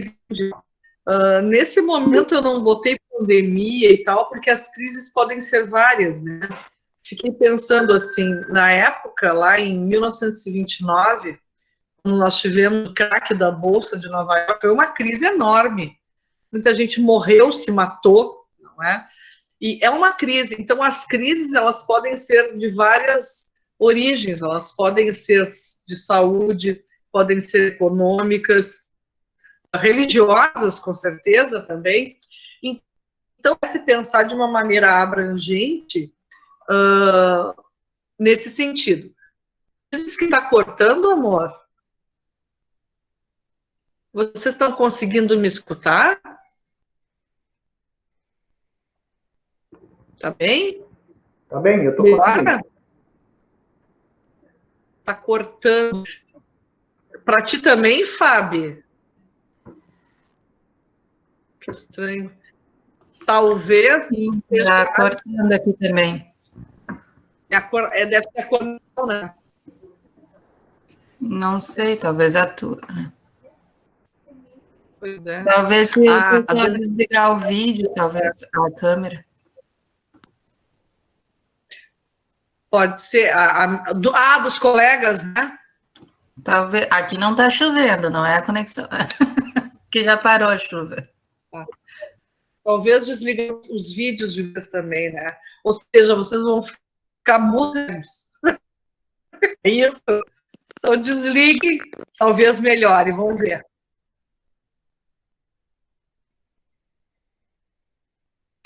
crise mundial. Nesse momento eu não botei pandemia e tal, porque as crises podem ser várias, né? Fiquei pensando assim, na época, lá em 1929, quando nós tivemos o craque da Bolsa de Nova York, foi uma crise enorme. Muita gente morreu, se matou, não é? E é uma crise. Então, as crises, elas podem ser de várias origens, elas podem ser de saúde, podem ser econômicas, religiosas, com certeza, também. Então, se pensar de uma maneira abrangente, nesse sentido. Diz que está cortando, amor? Vocês estão conseguindo me escutar? Tá bem? Tá bem, eu tô conseguindo. Tá cortando. Para ti também, Fábio? Que estranho. Talvez. Sim, está cortando aqui também. Deve ser a conexão, né? Não sei, talvez a tua. Pois é. Talvez se eu desligar o vídeo, talvez a câmera. Pode ser. Dos colegas, né? Talvez. Aqui não está chovendo, não é a conexão. Que já parou a chuva. Talvez desligue os vídeos de vocês também, né? Ou seja, vocês vão ficar mudos. É isso. Então desligue, talvez melhore, vamos ver.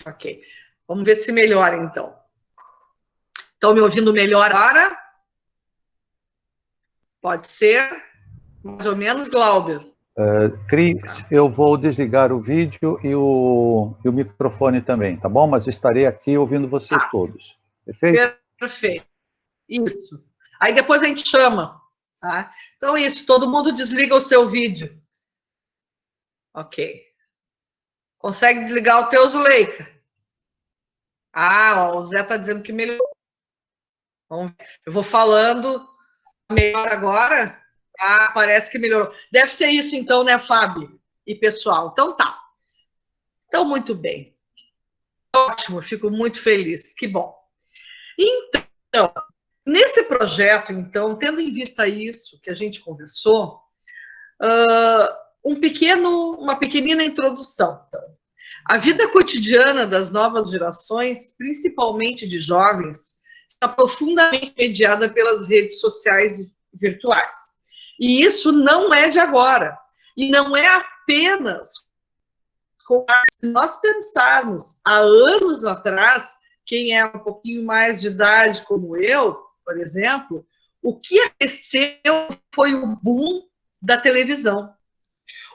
Ok. Vamos ver se melhora, então. Estão me ouvindo melhor agora? Pode ser? Mais ou menos, Glauber? Cris, eu vou desligar o vídeo e o microfone também, tá bom? Mas estarei aqui ouvindo vocês todos. Perfeito? Perfeito. Isso. Aí depois a gente chama. Tá? Então, isso. Todo mundo desliga o seu vídeo. Ok. Consegue desligar o teu, Zuleika? O Zé está dizendo que melhorou. Eu vou falando melhor agora. Parece que melhorou. Deve ser isso, então, né, Fábio? E pessoal. Então, tá. Então, muito bem. Ótimo, fico muito feliz. Que bom. Então, nesse projeto, então, tendo em vista isso que a gente conversou, uma pequenina introdução. Então. A vida cotidiana das novas gerações, principalmente de jovens, está profundamente mediada pelas redes sociais virtuais. E isso não é de agora. E não é apenas se nós pensarmos há anos atrás, quem é um pouquinho mais de idade como eu, por exemplo, o que aconteceu foi o boom da televisão.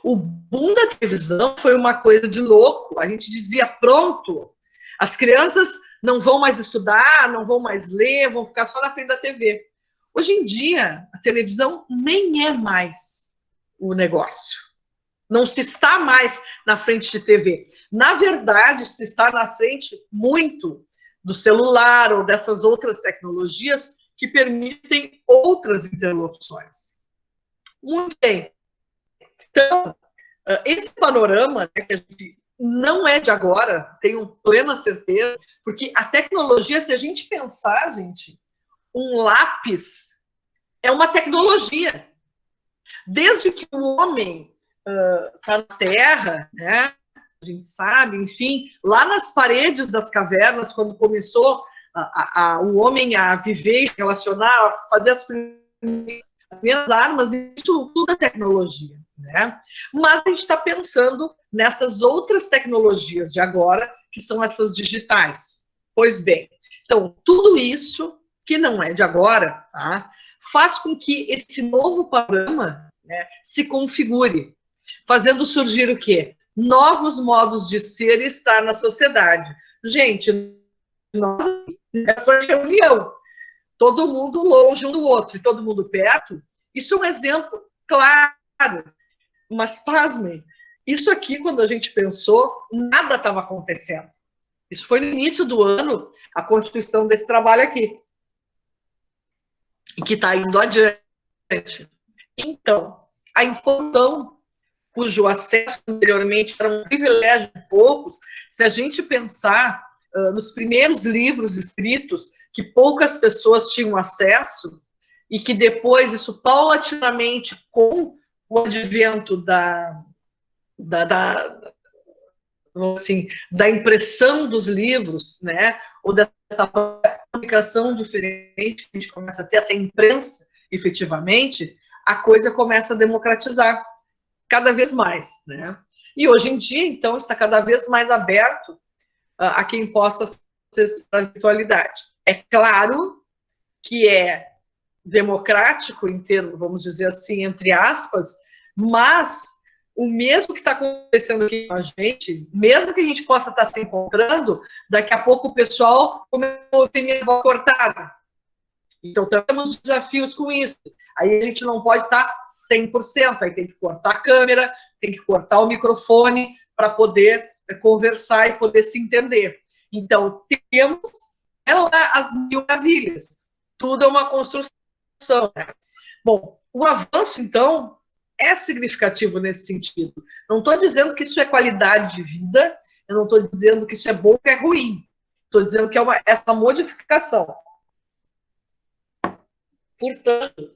O boom da televisão foi uma coisa de louco. A gente dizia, pronto, as crianças não vão mais estudar, não vão mais ler, vão ficar só na frente da TV. Hoje em dia, a televisão nem é mais o negócio. Não se está mais na frente de TV. Na verdade, se está na frente muito do celular ou dessas outras tecnologias que permitem outras interlocuções. Muito bem. Então, esse panorama, né, que a gente não é de agora, tenho plena certeza, porque a tecnologia, se a gente pensar, gente, um lápis é uma tecnologia. Desde que o homem está na Terra, né, a gente sabe, enfim, lá nas paredes das cavernas, quando começou o homem a viver, se relacionar, a fazer as primeiras armas, isso tudo é tecnologia. Né? Mas a gente está pensando nessas outras tecnologias de agora, que são essas digitais. Pois bem, então, tudo isso, que não é de agora, tá, faz com que esse novo panorama, né, se configure, fazendo surgir o quê? Novos modos de ser e estar na sociedade. Gente, nós, nessa reunião, todo mundo longe um do outro e todo mundo perto, isso é um exemplo claro. Mas, pasmem, isso aqui, quando a gente pensou, nada estava acontecendo. Isso foi no início do ano, a constituição desse trabalho aqui. E que está indo adiante. Então, a informação cujo acesso anteriormente era um privilégio de poucos, se a gente pensar nos primeiros livros escritos, que poucas pessoas tinham acesso, e que depois isso paulatinamente, com o advento da impressão dos livros, né, ou dessa comunicação diferente, a gente começa a ter essa imprensa, efetivamente, a coisa começa a democratizar cada vez mais, né? E hoje em dia, então, está cada vez mais aberto a quem possa acessar a virtualidade. É claro que é democrático, em termos, vamos dizer assim, entre aspas, mas o mesmo que está acontecendo aqui com a gente, mesmo que a gente possa estar se encontrando, daqui a pouco o pessoal começou a ter minha voz cortada. Então, temos desafios com isso. Aí a gente não pode estar 100%, aí tem que cortar a câmera, tem que cortar o microfone para poder conversar e poder se entender. Então, temos as mil maravilhas. Tudo é uma construção, né? Bom, o avanço, então, é significativo nesse sentido. Não estou dizendo que isso é qualidade de vida, eu não estou dizendo que isso é bom ou é ruim. Estou dizendo que é essa modificação. Portanto,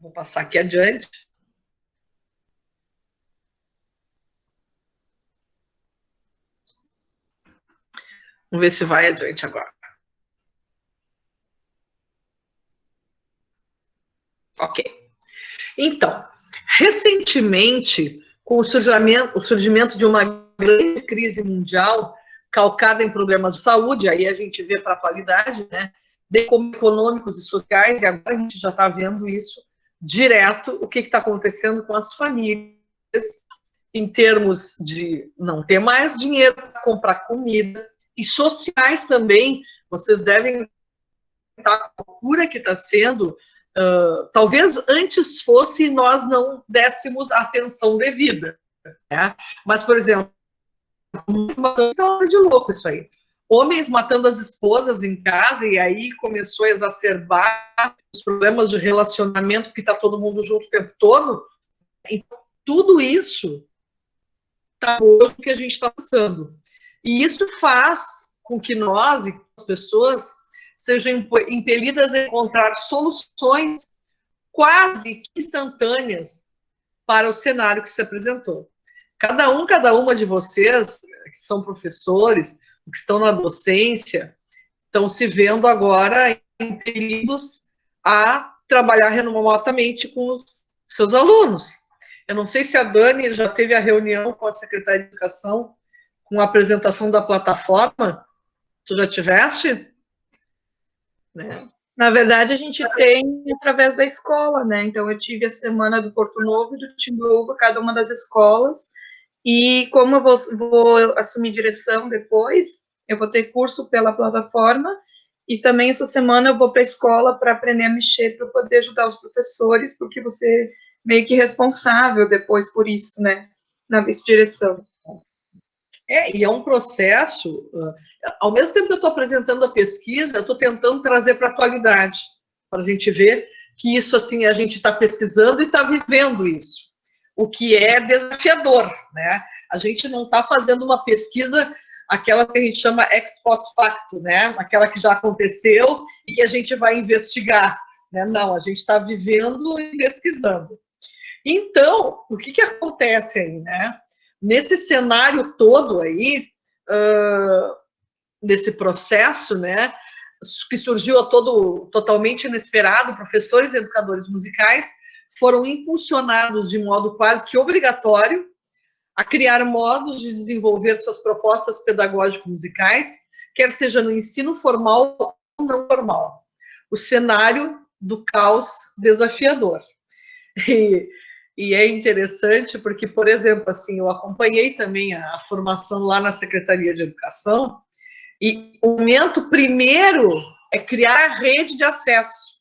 vou passar aqui adiante. Vamos ver se vai adiante agora. Ok. Então, recentemente, com o surgimento de uma grande crise mundial, calcada em problemas de saúde, aí a gente vê para a atualidade, né, bem como econômicos e sociais, e agora a gente já está vendo isso direto, o que está acontecendo com as famílias, em termos de não ter mais dinheiro para comprar comida, e sociais também, vocês devem estar a procura que está sendo, talvez antes fosse nós não dessemos atenção devida, né? Mas, por exemplo, matando de louco isso aí. Homens matando as esposas em casa, e aí começou a exacerbar os problemas de relacionamento, porque está todo mundo junto o tempo todo. Então, tudo isso está hoje o que a gente está passando. E isso faz com que nós e as pessoas sejam impelidas a encontrar soluções quase instantâneas para o cenário que se apresentou. Cada uma de vocês, que são professores, que estão na docência, estão se vendo agora impelidos a trabalhar remotamente com os seus alunos. Eu não sei se a Dani já teve a reunião com a Secretaria de Educação, com a apresentação da plataforma. Tu já tiveste? Né? Na verdade, a gente tem através da escola, né? Então, eu tive a semana do Porto Novo e do Timbaúba, cada uma das escolas, e como eu vou assumir direção depois, eu vou ter curso pela plataforma, e também essa semana eu vou para a escola para aprender a mexer, para poder ajudar os professores, porque você é meio que responsável depois por isso, né? Na vice-direção. E é um processo, ao mesmo tempo que eu estou apresentando a pesquisa, eu estou tentando trazer para a atualidade, para a gente ver que isso, assim, a gente está pesquisando e está vivendo isso, o que é desafiador, né? A gente não está fazendo uma pesquisa, aquela que a gente chama ex post facto, né? Aquela que já aconteceu e que a gente vai investigar, né? Não, a gente está vivendo e pesquisando. Então, o que acontece aí, né? Nesse cenário todo aí, nesse processo, né, que surgiu totalmente inesperado, professores e educadores musicais foram impulsionados de modo quase que obrigatório a criar modos de desenvolver suas propostas pedagógico-musicais, quer seja no ensino formal ou não formal. O cenário do caos desafiador. E é interessante porque, por exemplo, assim, eu acompanhei também a formação lá na Secretaria de Educação, e o momento primeiro é criar a rede de acesso,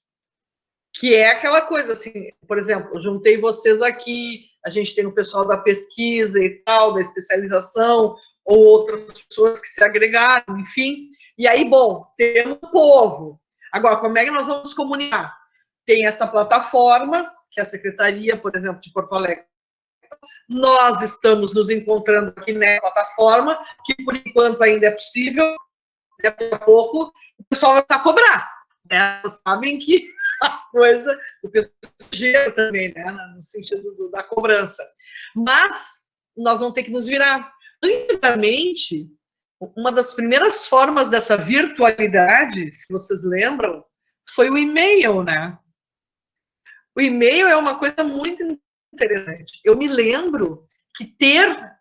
que é aquela coisa assim, por exemplo, eu juntei vocês aqui, a gente tem o pessoal da pesquisa e tal, da especialização, ou outras pessoas que se agregaram, enfim, e aí, bom, temos o povo. Agora, como é que nós vamos comunicar? Tem essa plataforma, que a Secretaria, por exemplo, de Porto Alegre está nós estamos nos encontrando aqui nessa plataforma, que por enquanto ainda é possível, daqui a pouco o pessoal vai estar a cobrar, né? Sabem que a coisa, o pessoal gera também, né? No sentido da cobrança. Mas nós vamos ter que nos virar. Antigamente, uma das primeiras formas dessa virtualidade, se vocês lembram, foi o e-mail, né? O e-mail é uma coisa muito interessante. Eu me lembro que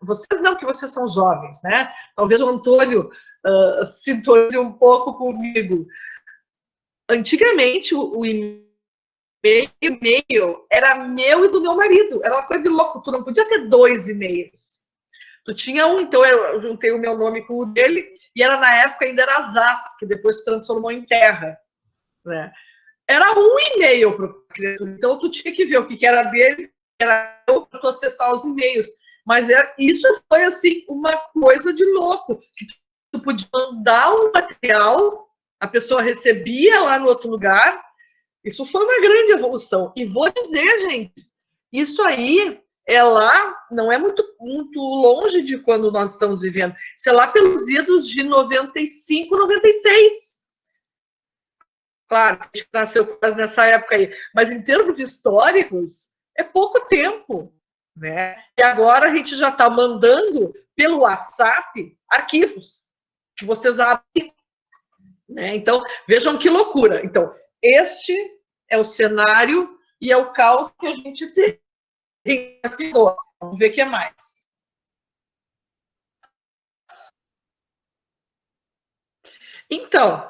vocês não, que vocês são jovens, né? Talvez o Antônio sintonize um pouco comigo. Antigamente, o e-mail era meu e do meu marido. Era uma coisa de louco. Tu não podia ter 2 e-mails. Tu tinha um, então eu juntei o meu nome com o dele, e na época ainda era Zaz, que depois se transformou em Terra, né? Era um e-mail para o criatura, então tu tinha que ver o que era dele, era eu para tu acessar os e-mails. Mas isso foi, assim, uma coisa de louco, que tu podia mandar um material, a pessoa recebia lá no outro lugar. Isso foi uma grande evolução. E vou dizer, gente, isso aí não é muito longe de quando nós estamos vivendo. Isso é lá pelos idos de 95, 96. Claro, a gente nasceu quase nessa época aí. Mas em termos históricos, é pouco tempo, né? E agora a gente já está mandando pelo WhatsApp arquivos que vocês abrem, né? Então, vejam que loucura. Então, este é o cenário e é o caos que a gente tem. Vamos ver o que é mais. Então,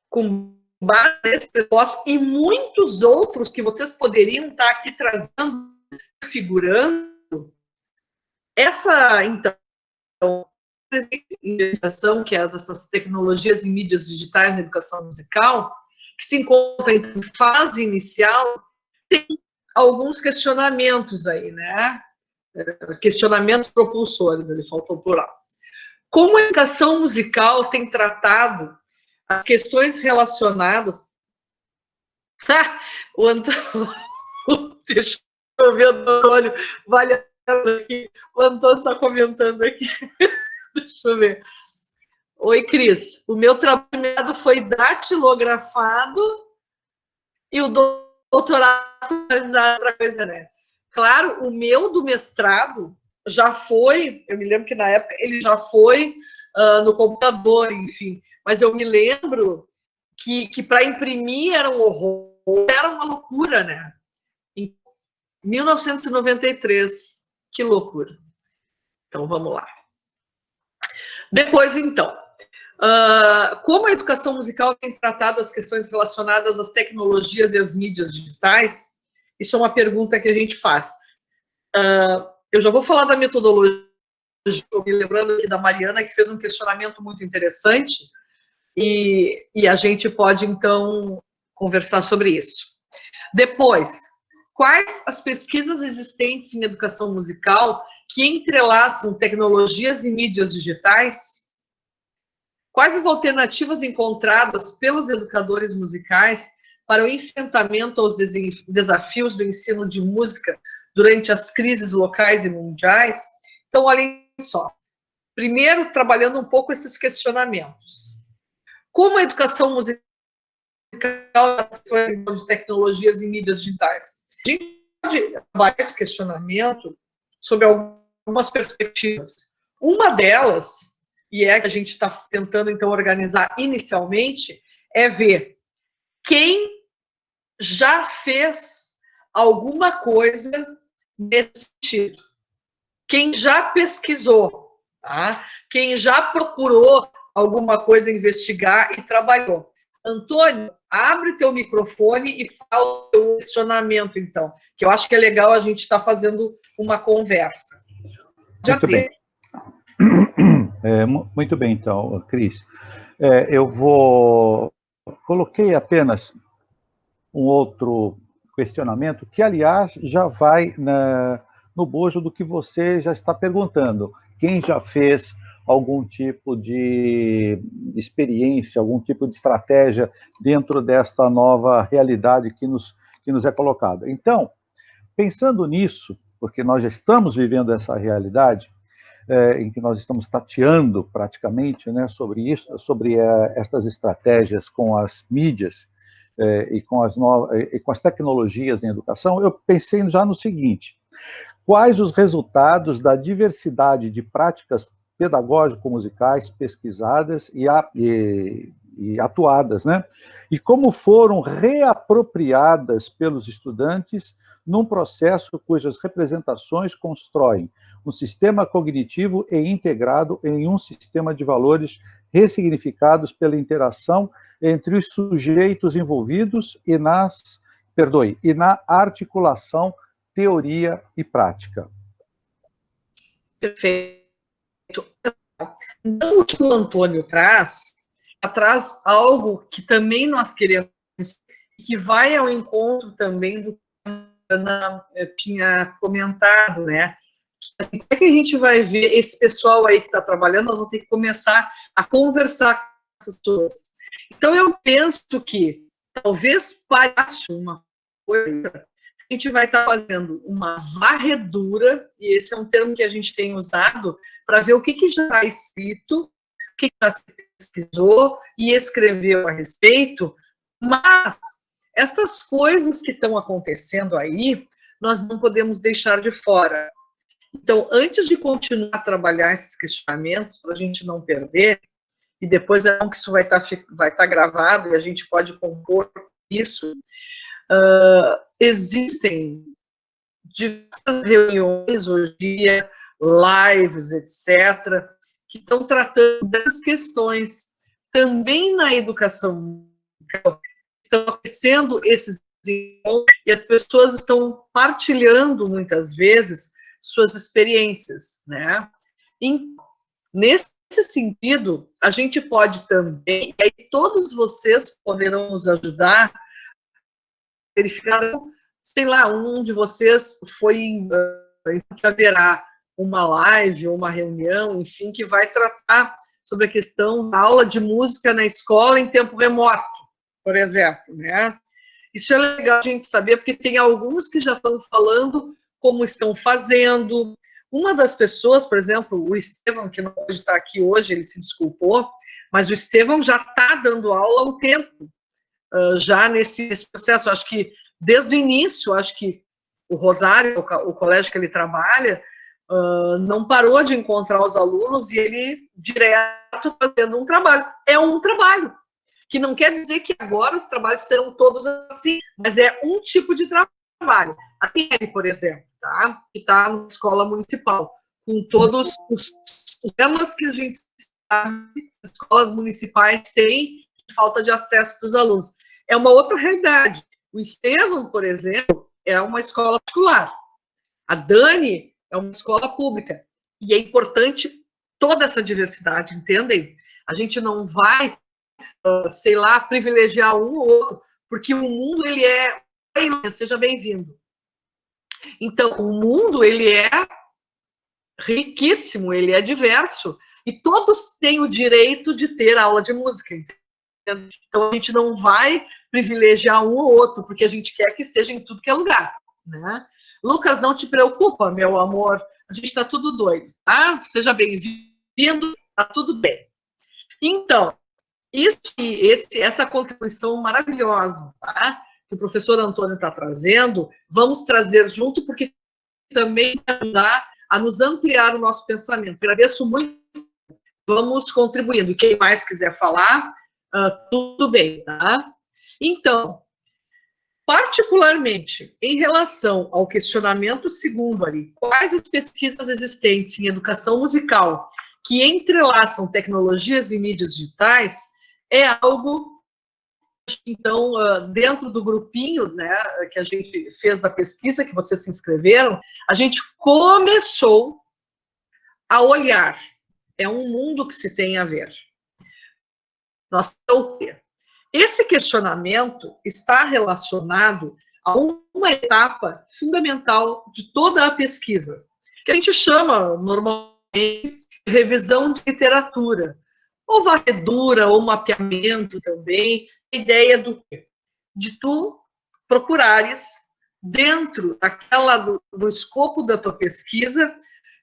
com base nesse negócio e muitos outros que vocês poderiam estar aqui trazendo, figurando, essa, então, educação, que é essas tecnologias e mídias digitais na educação musical, que se encontra em fase inicial, tem alguns questionamentos aí, né? Questionamentos propulsores, ele faltou o plural. Como a educação musical tem tratado as questões relacionadas... o Antônio... Deixa eu ver o Antônio, vale aqui. O Antônio está comentando aqui. Deixa eu ver. Oi, Cris. O meu trabalho foi datilografado e o doutorado foi outra coisa, né? Claro, o meu do mestrado já foi, eu me lembro que na época ele já foi no computador, enfim, mas eu me lembro que para imprimir era um horror, era uma loucura, né? Em 1993, que loucura. Então, vamos lá. Depois, então, como a educação musical tem tratado as questões relacionadas às tecnologias e às mídias digitais? Isso é uma pergunta que a gente faz. Eu já vou falar da metodologia, me lembrando aqui da Mariana, que fez um questionamento muito interessante, e a gente pode, então, conversar sobre isso. Depois, quais as pesquisas existentes em educação musical que entrelaçam tecnologias e mídias digitais? Quais as alternativas encontradas pelos educadores musicais para o enfrentamento aos desafios do ensino de música durante as crises locais e mundiais? Então, olhem só. Primeiro, trabalhando um pouco esses questionamentos. Como a educação musical de tecnologias e mídias digitais? A gente pode trabalhar esse questionamento sob algumas perspectivas. Uma delas, e é a que a gente está tentando, então, organizar inicialmente, é ver quem já fez alguma coisa nesse sentido. Quem já pesquisou, tá? Quem já procurou alguma coisa, investigar e trabalhou. Antônio, abre teu microfone e fala o teu questionamento, então, que eu acho que é legal a gente estar fazendo uma conversa. Muito bem. Muito bem, então, Cris. Coloquei apenas um outro questionamento, que, aliás, já vai no bojo do que você já está perguntando. Quem já fez algum tipo de experiência, algum tipo de estratégia dentro dessa nova realidade que nos é colocada? Então, pensando nisso, porque nós já estamos vivendo essa realidade, em que nós estamos tateando praticamente, né, sobre isso, sobre estas estratégias com as mídias e com as tecnologias em educação, eu pensei já no seguinte: quais os resultados da diversidade de práticas pedagógico-musicais pesquisadas e atuadas, né? E como foram reapropriadas pelos estudantes num processo cujas representações constroem um sistema cognitivo e integrado em um sistema de valores ressignificados pela interação entre os sujeitos envolvidos e na articulação teoria e prática. Perfeito. Então, o que o Antônio traz algo que também nós queremos, e que vai ao encontro também do que a Ana tinha comentado, né? Assim, como é que a gente vai ver esse pessoal aí que está trabalhando? Nós vamos ter que começar a conversar com essas pessoas. Então, eu penso que talvez passe uma coisa, a gente vai estar fazendo uma varredura, e esse é um termo que a gente tem usado, para ver o que já está escrito, o que já se pesquisou e escreveu a respeito, mas essas coisas que estão acontecendo aí, nós não podemos deixar de fora. Então, antes de continuar a trabalhar esses questionamentos, para a gente não perder, e depois é bom que isso vai estar gravado e a gente pode compor isso, existem diversas reuniões hoje em dia, lives, etc., que estão tratando das questões. Também na educação estão acontecendo esses encontros e as pessoas estão partilhando, muitas vezes, suas experiências, né? E, nesse sentido, a gente pode também, e aí todos vocês poderão nos ajudar, verificar, sei lá, um de vocês que haverá uma live ou uma reunião, enfim, que vai tratar sobre a questão da aula de música na escola em tempo remoto, por exemplo, né? Isso é legal a gente saber, porque tem alguns que já estão falando como estão fazendo. Uma das pessoas, por exemplo, o Estevão, que não pode estar aqui hoje, ele se desculpou, mas o Estevão já está dando aula há um tempo, já nesse processo. Acho que desde o início, acho que o Rosário, o colégio que ele trabalha, não parou de encontrar os alunos e ele direto fazendo um trabalho. É um trabalho, que não quer dizer que agora os trabalhos serão todos assim, mas é um tipo de trabalho. A Tiene, por exemplo, tá? Que está na escola municipal, com todos os temas que a gente sabe que as escolas municipais têm de falta de acesso dos alunos. É uma outra realidade. O Estevão, por exemplo, é uma escola particular. A Dani é uma escola pública. E é importante toda essa diversidade, entendem? A gente não vai, sei lá, privilegiar um ou outro, porque o mundo, ele é... Seja bem-vindo. Então, o mundo, ele é riquíssimo, ele é diverso, e todos têm o direito de ter aula de música. Entendeu? Então, a gente não vai privilegiar um ou outro, porque a gente quer que esteja em tudo que é lugar, né? Lucas, não te preocupa, meu amor, a gente está tudo doido, tá? Seja bem-vindo, tá tudo bem. Então, essa contribuição maravilhosa, tá? Que o professor Antônio está trazendo, vamos trazer junto, porque também vai ajudar a nos ampliar o nosso pensamento. Agradeço muito, vamos contribuindo. Quem mais quiser falar, tudo bem, tá? Então, particularmente, em relação ao questionamento segundo ali, quais as pesquisas existentes em educação musical que entrelaçam tecnologias e mídias digitais, é algo... Então, dentro do grupinho, né, que a gente fez da pesquisa, que vocês se inscreveram, a gente começou a olhar. É um mundo que se tem a ver. Esse questionamento está relacionado a uma etapa fundamental de toda a pesquisa, que a gente chama, normalmente, de revisão de literatura, ou varredura, ou mapeamento também, a ideia de tu procurares dentro do escopo da tua pesquisa,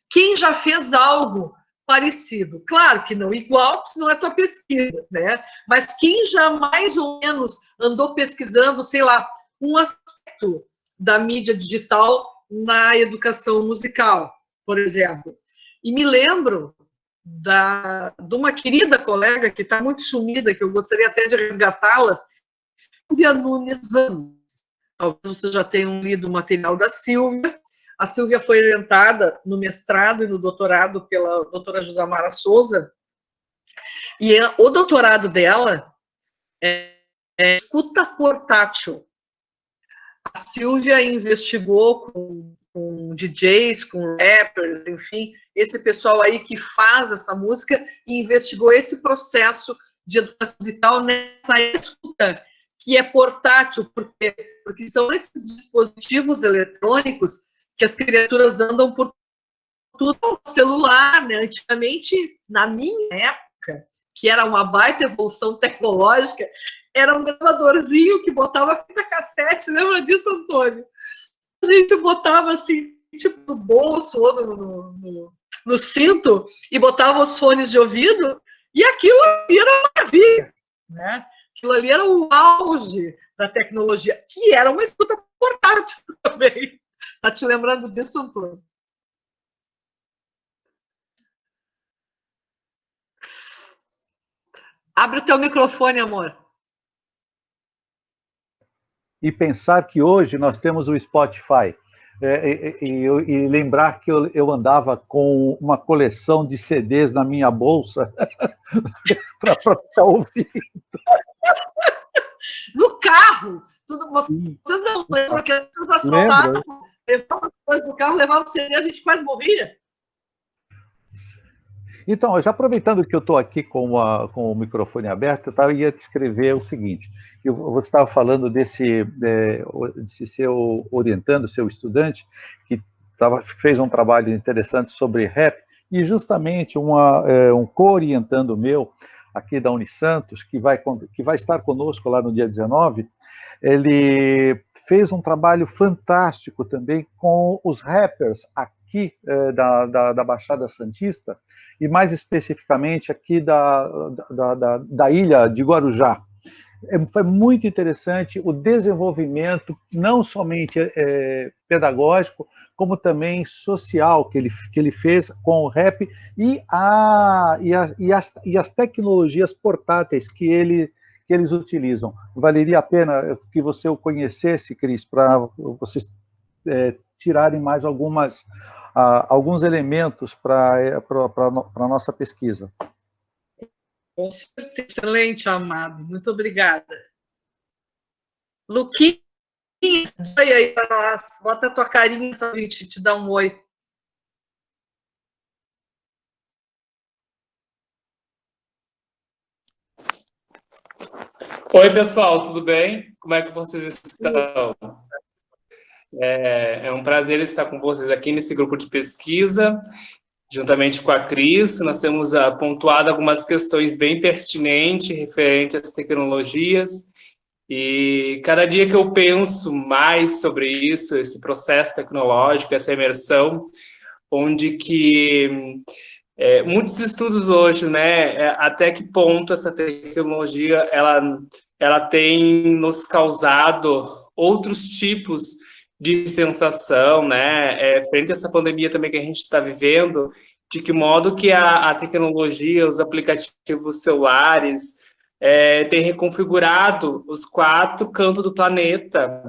quem já fez algo parecido. Claro que não igual, porque não é tua pesquisa, né? Mas quem já mais ou menos andou pesquisando, sei lá, um aspecto da mídia digital na educação musical, por exemplo. E me lembro de uma querida colega que está muito sumida, que eu gostaria até de resgatá-la, Silvia Nunes Ramos. Talvez você já tenham lido o material da Silvia. A Silvia foi orientada no mestrado e no doutorado pela doutora Josamara Souza, e o doutorado dela é escuta portátil. A Silvia investigou com DJs, com rappers, enfim, esse pessoal aí que faz essa música, e investigou esse processo de educação musical nessa escuta, que é portátil, porque são esses dispositivos eletrônicos que as criaturas andam por tudo no celular, né? Antigamente, na minha época, que era uma baita evolução tecnológica, era um gravadorzinho que botava fita cassete, lembra disso, Antônio? A gente botava assim, tipo, no bolso ou no cinto, e botava os fones de ouvido, e aquilo ali era uma maravilha, né? Aquilo ali era o auge da tecnologia, que era uma escuta portátil também. Tá te lembrando disso, Antônio? Abre o teu microfone, amor. E pensar que hoje nós temos o Spotify. E lembrar que eu andava com uma coleção de CDs na minha bolsa para ficar ouvindo. No carro! Vocês não lembram que as pessoas assaltavam, levavam coisas do carro, levavam o CD, a gente quase morria? Então, já aproveitando que eu estou aqui com o microfone aberto, eu ia te escrever o seguinte: você estava falando desse seu orientando, seu estudante, que fez um trabalho interessante sobre rap, e justamente um co-orientando meu, aqui da Unisantos, que vai estar conosco lá no dia 19, ele fez um trabalho fantástico também com os rappers aqui da Baixada Santista, e mais especificamente aqui da ilha de Guarujá. Foi muito interessante o desenvolvimento, não somente pedagógico, como também social, que ele fez com o rap e as tecnologias portáteis que eles utilizam. Valeria a pena que você o conhecesse, Cris, para vocês tirarem mais alguns elementos para a nossa pesquisa. Com certeza. Excelente, amado. Muito obrigada. Luquinhas, oi aí para nós. Bota a tua carinha só a gente te dar um oi. Oi, pessoal, tudo bem? Como é que vocês estão? É um prazer estar com vocês aqui nesse grupo de pesquisa, juntamente com a Cris. Nós temos pontuado algumas questões bem pertinentes referentes às tecnologias, e cada dia que eu penso mais sobre isso, esse processo tecnológico, essa imersão, onde que muitos estudos hoje, né, até que ponto essa tecnologia ela tem nos causado outros tipos de sensação, né, frente a essa pandemia também que a gente está vivendo, de que modo que a tecnologia, os aplicativos celulares tem reconfigurado os 4 cantos do planeta.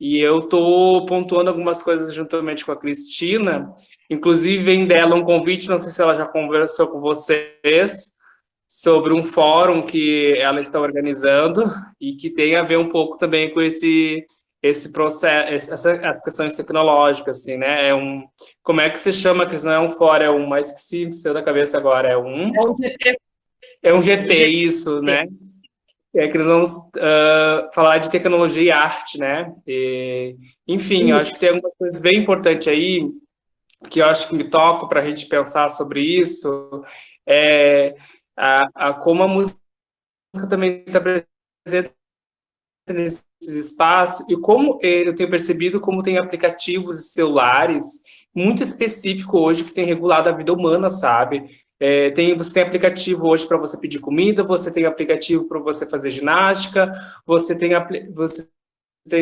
E eu estou pontuando algumas coisas juntamente com a Cristina, inclusive vem dela um convite, não sei se ela já conversou com vocês, sobre um fórum que ela está organizando e que tem a ver um pouco também com esse processo, essas questões tecnológicas, assim, né? Como é que se chama, que não é um fórum, mas que se saiu da cabeça agora, é um GT. É um GT, isso, né? Que nós vamos falar de tecnologia e arte, né? Enfim, eu acho que tem algumas coisas bem importantes aí, que eu acho que me tocam para a gente pensar sobre isso, como a música também está presente nesses espaços, e como eu tenho percebido como tem aplicativos e celulares muito específico hoje que tem regulado a vida humana, sabe? Você tem aplicativo hoje para você pedir comida, você tem aplicativo para você fazer ginástica, você tem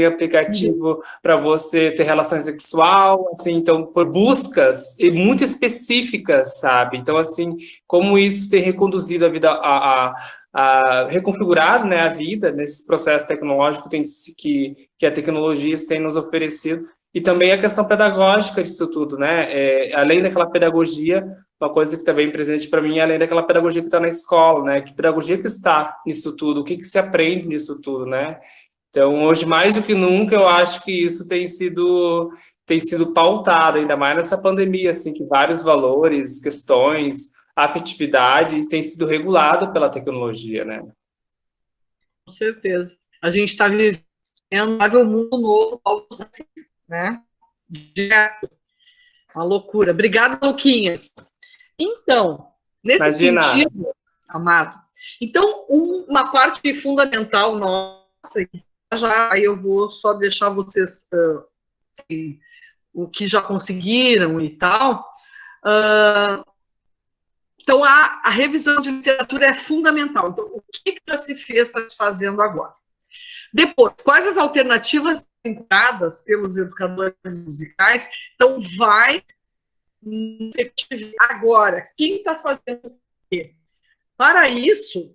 aplicativo para você ter relação sexual, assim, então, por buscas muito específicas, sabe? Então, assim, como isso tem reconduzido a vida, a reconfigurar, né, a vida nesses processos tecnológicos que a tecnologia tem nos oferecido, e também a questão pedagógica disso tudo, né? Além daquela pedagogia, uma coisa que está bem presente para mim, além daquela pedagogia que está na escola, né? Que pedagogia que está nisso tudo, o que se aprende nisso tudo, né? Então, hoje, mais do que nunca, eu acho que isso tem sido pautado, ainda mais nessa pandemia, assim, que vários valores, questões, afetividade têm sido regulados pela tecnologia, né? Com certeza. A gente está vivendo um mundo novo, né? Direto. Uma loucura. Obrigada, Luquinhas. Então, nesse sentido, amado, então, uma parte fundamental nossa, já aí eu vou só deixar vocês o que já conseguiram e tal. Então, a revisão de literatura é fundamental. Então, o que já se fez, está se fazendo agora? Depois, quais as alternativas encontradas pelos educadores musicais? Então, vai agora, quem está fazendo o quê? Para isso,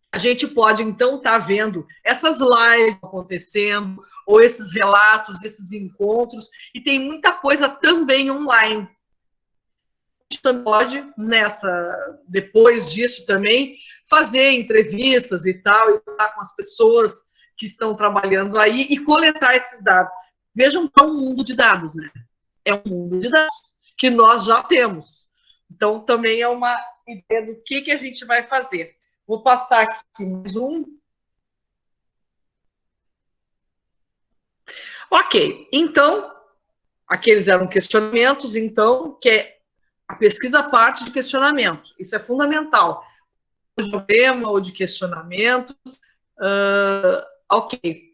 a gente pode, então, estar vendo essas lives acontecendo, ou esses relatos, esses encontros, e tem muita coisa também online. A gente também pode, depois disso também, fazer entrevistas e tal, e estar com as pessoas que estão trabalhando aí e coletar esses dados. Vejam que é um mundo de dados, né? É um mundo de dados que nós já temos. Então, também é uma ideia do que a gente vai fazer. Vou passar aqui mais um. Ok, então, aqueles eram questionamentos, então, que a pesquisa parte de questionamento. Isso é fundamental. De problema ou de questionamentos. Ok.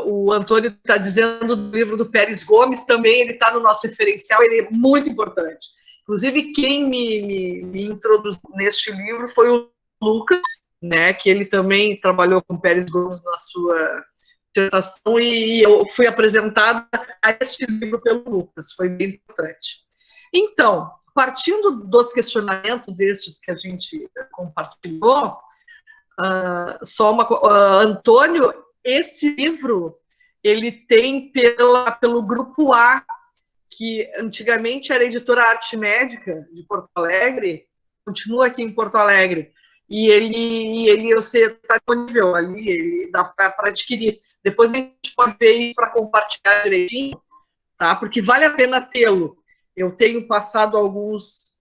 O Antônio está dizendo do livro do Pérez Gomes, também ele está no nosso referencial, ele é muito importante. Inclusive, quem me introduziu neste livro foi o Lucas, né, que ele também trabalhou com Pérez Gomes na sua dissertação, e eu fui apresentada a este livro pelo Lucas, foi bem importante. Então, partindo dos questionamentos estes que a gente compartilhou, Antônio, esse livro, ele tem pelo Grupo A, que antigamente era a editora Arte Médica de Porto Alegre, continua aqui em Porto Alegre, e ele você está disponível ali, ele dá para adquirir. Depois a gente pode ver para compartilhar direitinho, tá? Porque vale a pena tê-lo. Eu tenho passado alguns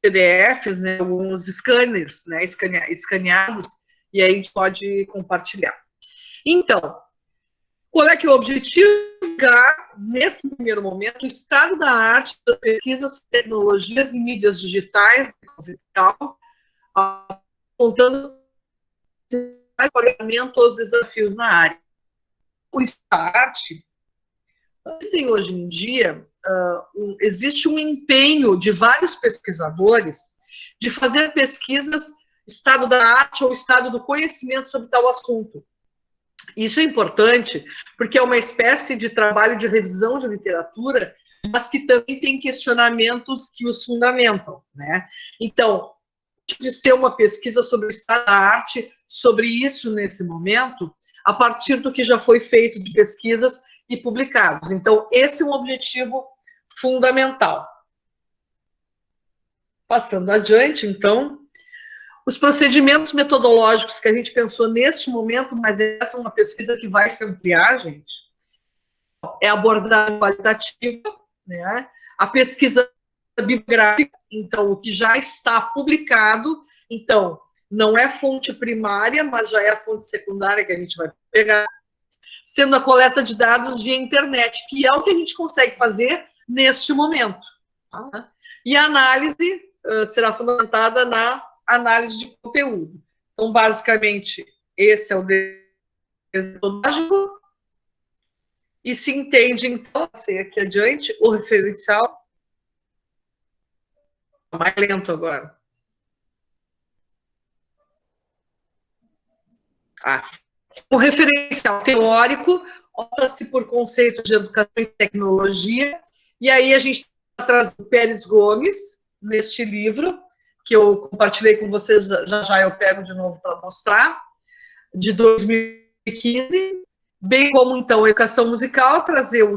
PDFs, né, alguns scanners, né, escaneados, e aí a gente pode compartilhar. Então, qual é que é o objetivo? Nesse primeiro momento, o estado da arte, das pesquisas, tecnologias e mídias digitais, e tal, apontando o orientamento aos desafios na área. O estado da arte, assim, hoje em dia, existe um empenho de vários pesquisadores de fazer pesquisas estado da arte ou estado do conhecimento sobre tal assunto. Isso é importante porque é uma espécie de trabalho de revisão de literatura, mas que também tem questionamentos que os fundamentam, né? Então, de ser uma pesquisa sobre o estado da arte, sobre isso nesse momento, a partir do que já foi feito de pesquisas e publicados. Então, esse é um objetivo fundamental. Passando adiante, então, os procedimentos metodológicos que a gente pensou neste momento, mas essa é uma pesquisa que vai se ampliar, gente, é a abordagem qualitativa, né? A pesquisa bibliográfica, então, o que já está publicado, então, não é fonte primária, mas já é a fonte secundária que a gente vai pegar, sendo a coleta de dados via internet, que é o que a gente consegue fazer neste momento. Tá? E a análise será fundamentada na análise de conteúdo. Então, basicamente, esse é o metodológico, e se entende, então, assim, aqui adiante, o referencial. Mais lento agora. O referencial teórico opta-se por conceitos de educação e tecnologia, e aí a gente está trazendo Pérez Gomes, neste livro, que eu compartilhei com vocês, já eu pego de novo para mostrar, de 2015, bem como, então, a educação musical, trazer o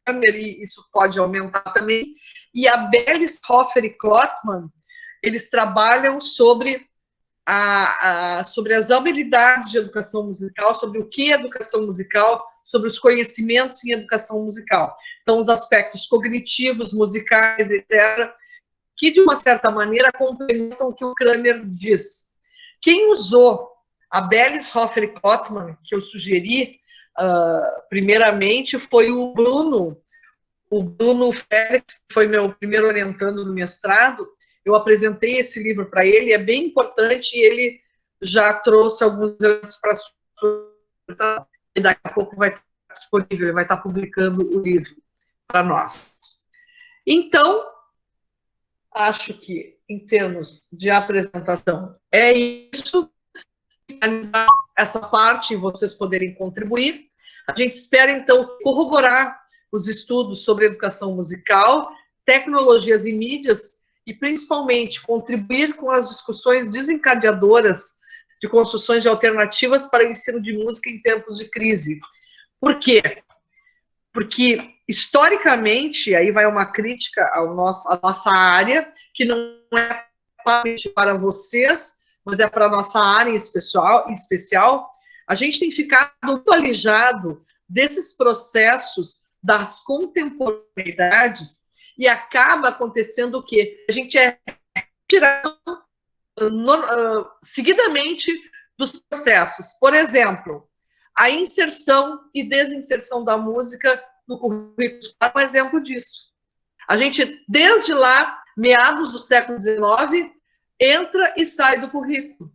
câmera, e isso pode aumentar também, e a Bellis, Hoffer e Klotman, eles trabalham sobre sobre as habilidades de educação musical, sobre o que é educação musical, sobre os conhecimentos em educação musical. Então, os aspectos cognitivos, musicais, etc., que, de uma certa maneira, complementam o que o Kramer diz. Quem usou a Bellis, Hoffer e Klotman, que eu sugeri, primeiramente, foi o Bruno Félix, que foi meu primeiro orientando no mestrado. Eu apresentei esse livro para ele, é bem importante, e ele já trouxe alguns elementos para a e daqui a pouco vai estar disponível, ele vai estar publicando o livro para nós. Então, acho que, em termos de apresentação, é isso. Essa parte, vocês poderem contribuir. A gente espera, então, corroborar os estudos sobre educação musical, tecnologias e mídias, e, principalmente, contribuir com as discussões desencadeadoras de construções de alternativas para o ensino de música em tempos de crise. Por quê? Porque, historicamente, aí vai uma crítica à nossa área, que não é para vocês, mas é para a nossa área em especial, a gente tem ficado muito alijado desses processos das contemporaneidades, e acaba acontecendo o quê? A gente é tirado seguidamente dos processos. Por exemplo, a inserção e desinserção da música no currículo escolar é um exemplo disso. A gente, desde lá, meados do século XIX, entra e sai do currículo.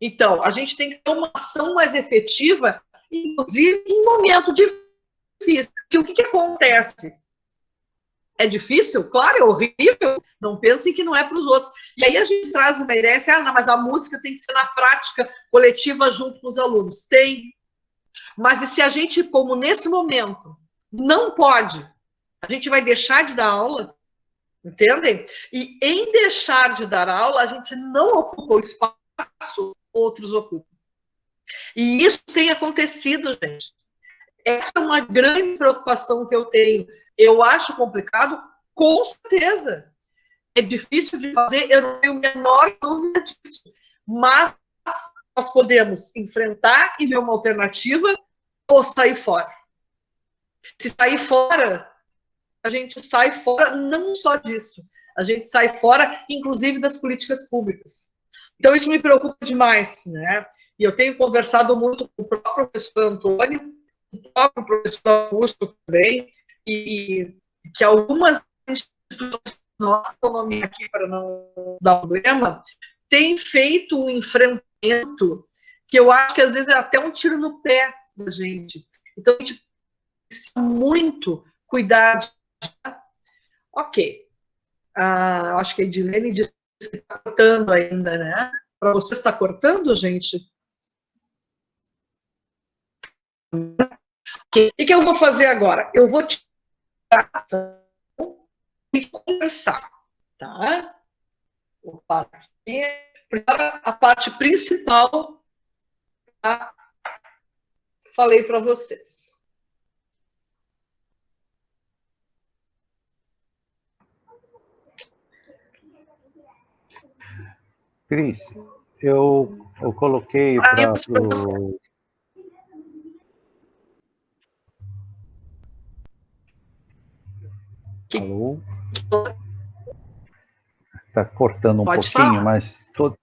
Então, a gente tem que ter uma ação mais efetiva, inclusive em momento difícil. Porque o que acontece? É difícil? Claro, é horrível. Não pensem que não é para os outros. E aí a gente traz uma ideia assim, não, mas a música tem que ser na prática coletiva junto com os alunos. Tem. Mas e se a gente, como nesse momento, não pode, a gente vai deixar de dar aula? Entendem? E em deixar de dar aula, a gente não ocupa o espaço, outros ocupam. E isso tem acontecido, gente. Essa é uma grande preocupação que eu tenho. Eu acho complicado, com certeza. É difícil de fazer, eu não tenho a menor dúvida disso. Mas nós podemos enfrentar e ver uma alternativa ou sair fora. Se sair fora, a gente sai fora não só disso, a gente sai fora, inclusive, das políticas públicas. Então, isso me preocupa demais, né? E eu tenho conversado muito com o próprio professor Antônio, o próprio professor Augusto também, e que algumas instituições, nossa autonomia aqui para não dar problema, têm feito um enfrentamento que eu acho que às vezes é até um tiro no pé da gente. Então, a gente precisa muito cuidar de... Ok. Acho que a Edilene disse que está cortando ainda, né? Para você está cortando, gente? Okay. O que eu vou fazer agora? Eu vou tirar e conversar, tá? Vou parar aqui. A parte principal, tá? Falei para vocês. Cris, eu coloquei para Alô? Está cortando um pouquinho, falar. Mas todos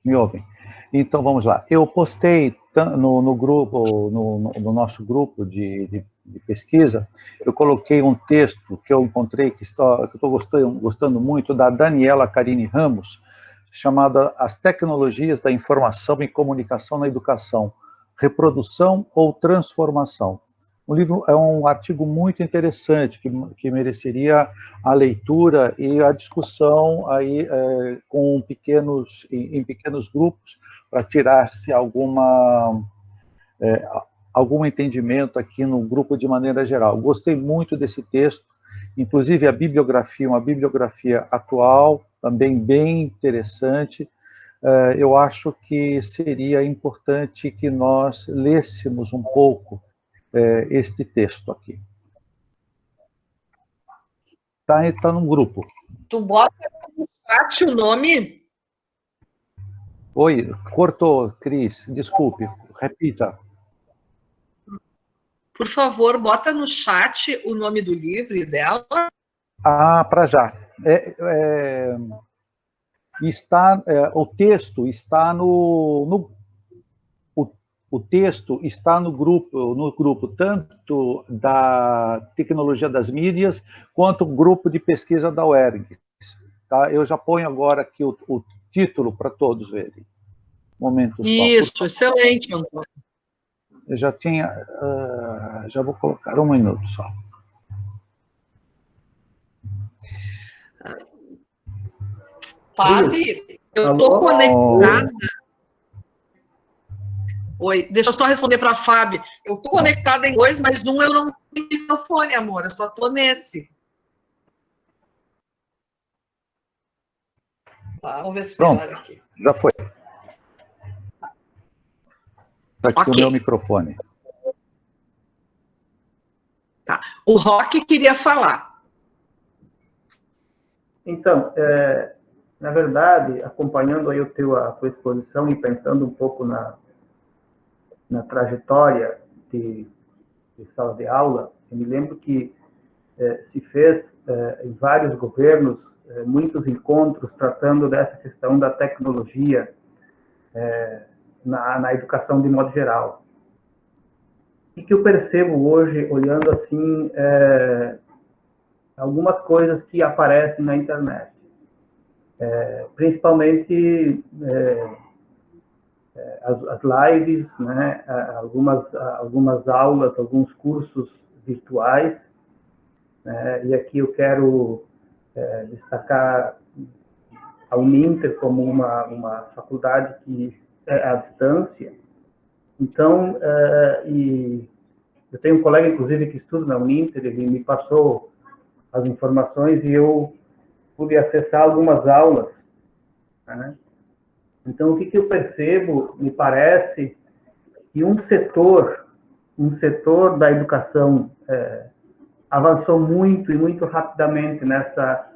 me ouvem. Então, vamos lá. Eu postei no grupo, no nosso grupo de pesquisa, eu coloquei um texto que eu encontrei, que eu estou gostando muito, da Daniela Carini Ramos, chamada As Tecnologias da Informação e Comunicação na Educação, reprodução ou transformação. O livro é um artigo muito interessante, que mereceria a leitura e a discussão aí, em pequenos grupos, para tirar-se algum entendimento aqui no grupo de maneira geral. Gostei muito desse texto, inclusive a bibliografia, uma bibliografia atual, também bem interessante. Eu acho que seria importante que nós lêssemos um pouco este texto aqui. Tá num grupo. Tu bota no chat o nome? Oi, cortou, Cris, desculpe, repita. Por favor, bota no chat o nome do livro e dela. Para já. O texto está o texto está no grupo tanto da tecnologia das mídias, quanto o grupo de pesquisa da UERGS. Tá? Eu já ponho agora aqui o título para todos verem. Momento só. Isso, excelente, Antônio. Eu já tinha... já vou colocar 1 minuto só. Fábio, eu estou conectada... Oi, deixa eu só responder para a Fábio. Eu estou conectada em 2, mas eu não tenho microfone, amor. Eu só estou nesse. Tá, vamos ver se melhora aqui. Já foi. Está aqui o meu microfone. Tá. O Roque queria falar. Então, na verdade, acompanhando aí a tua exposição e pensando um pouco na trajetória de sala de aula, eu me lembro que se fez em vários governos muitos encontros tratando dessa questão da tecnologia na educação de modo geral. O que eu percebo hoje, olhando assim, algumas coisas que aparecem na internet, principalmente as lives, né, algumas aulas, alguns cursos virtuais, e aqui eu quero destacar a Uninter como uma faculdade que é à distância. Então, e eu tenho um colega, inclusive, que estuda na Uninter, ele me passou as informações e eu pude acessar algumas aulas, né? Então, o que eu percebo, me parece, que um setor da educação avançou muito e muito rapidamente nessa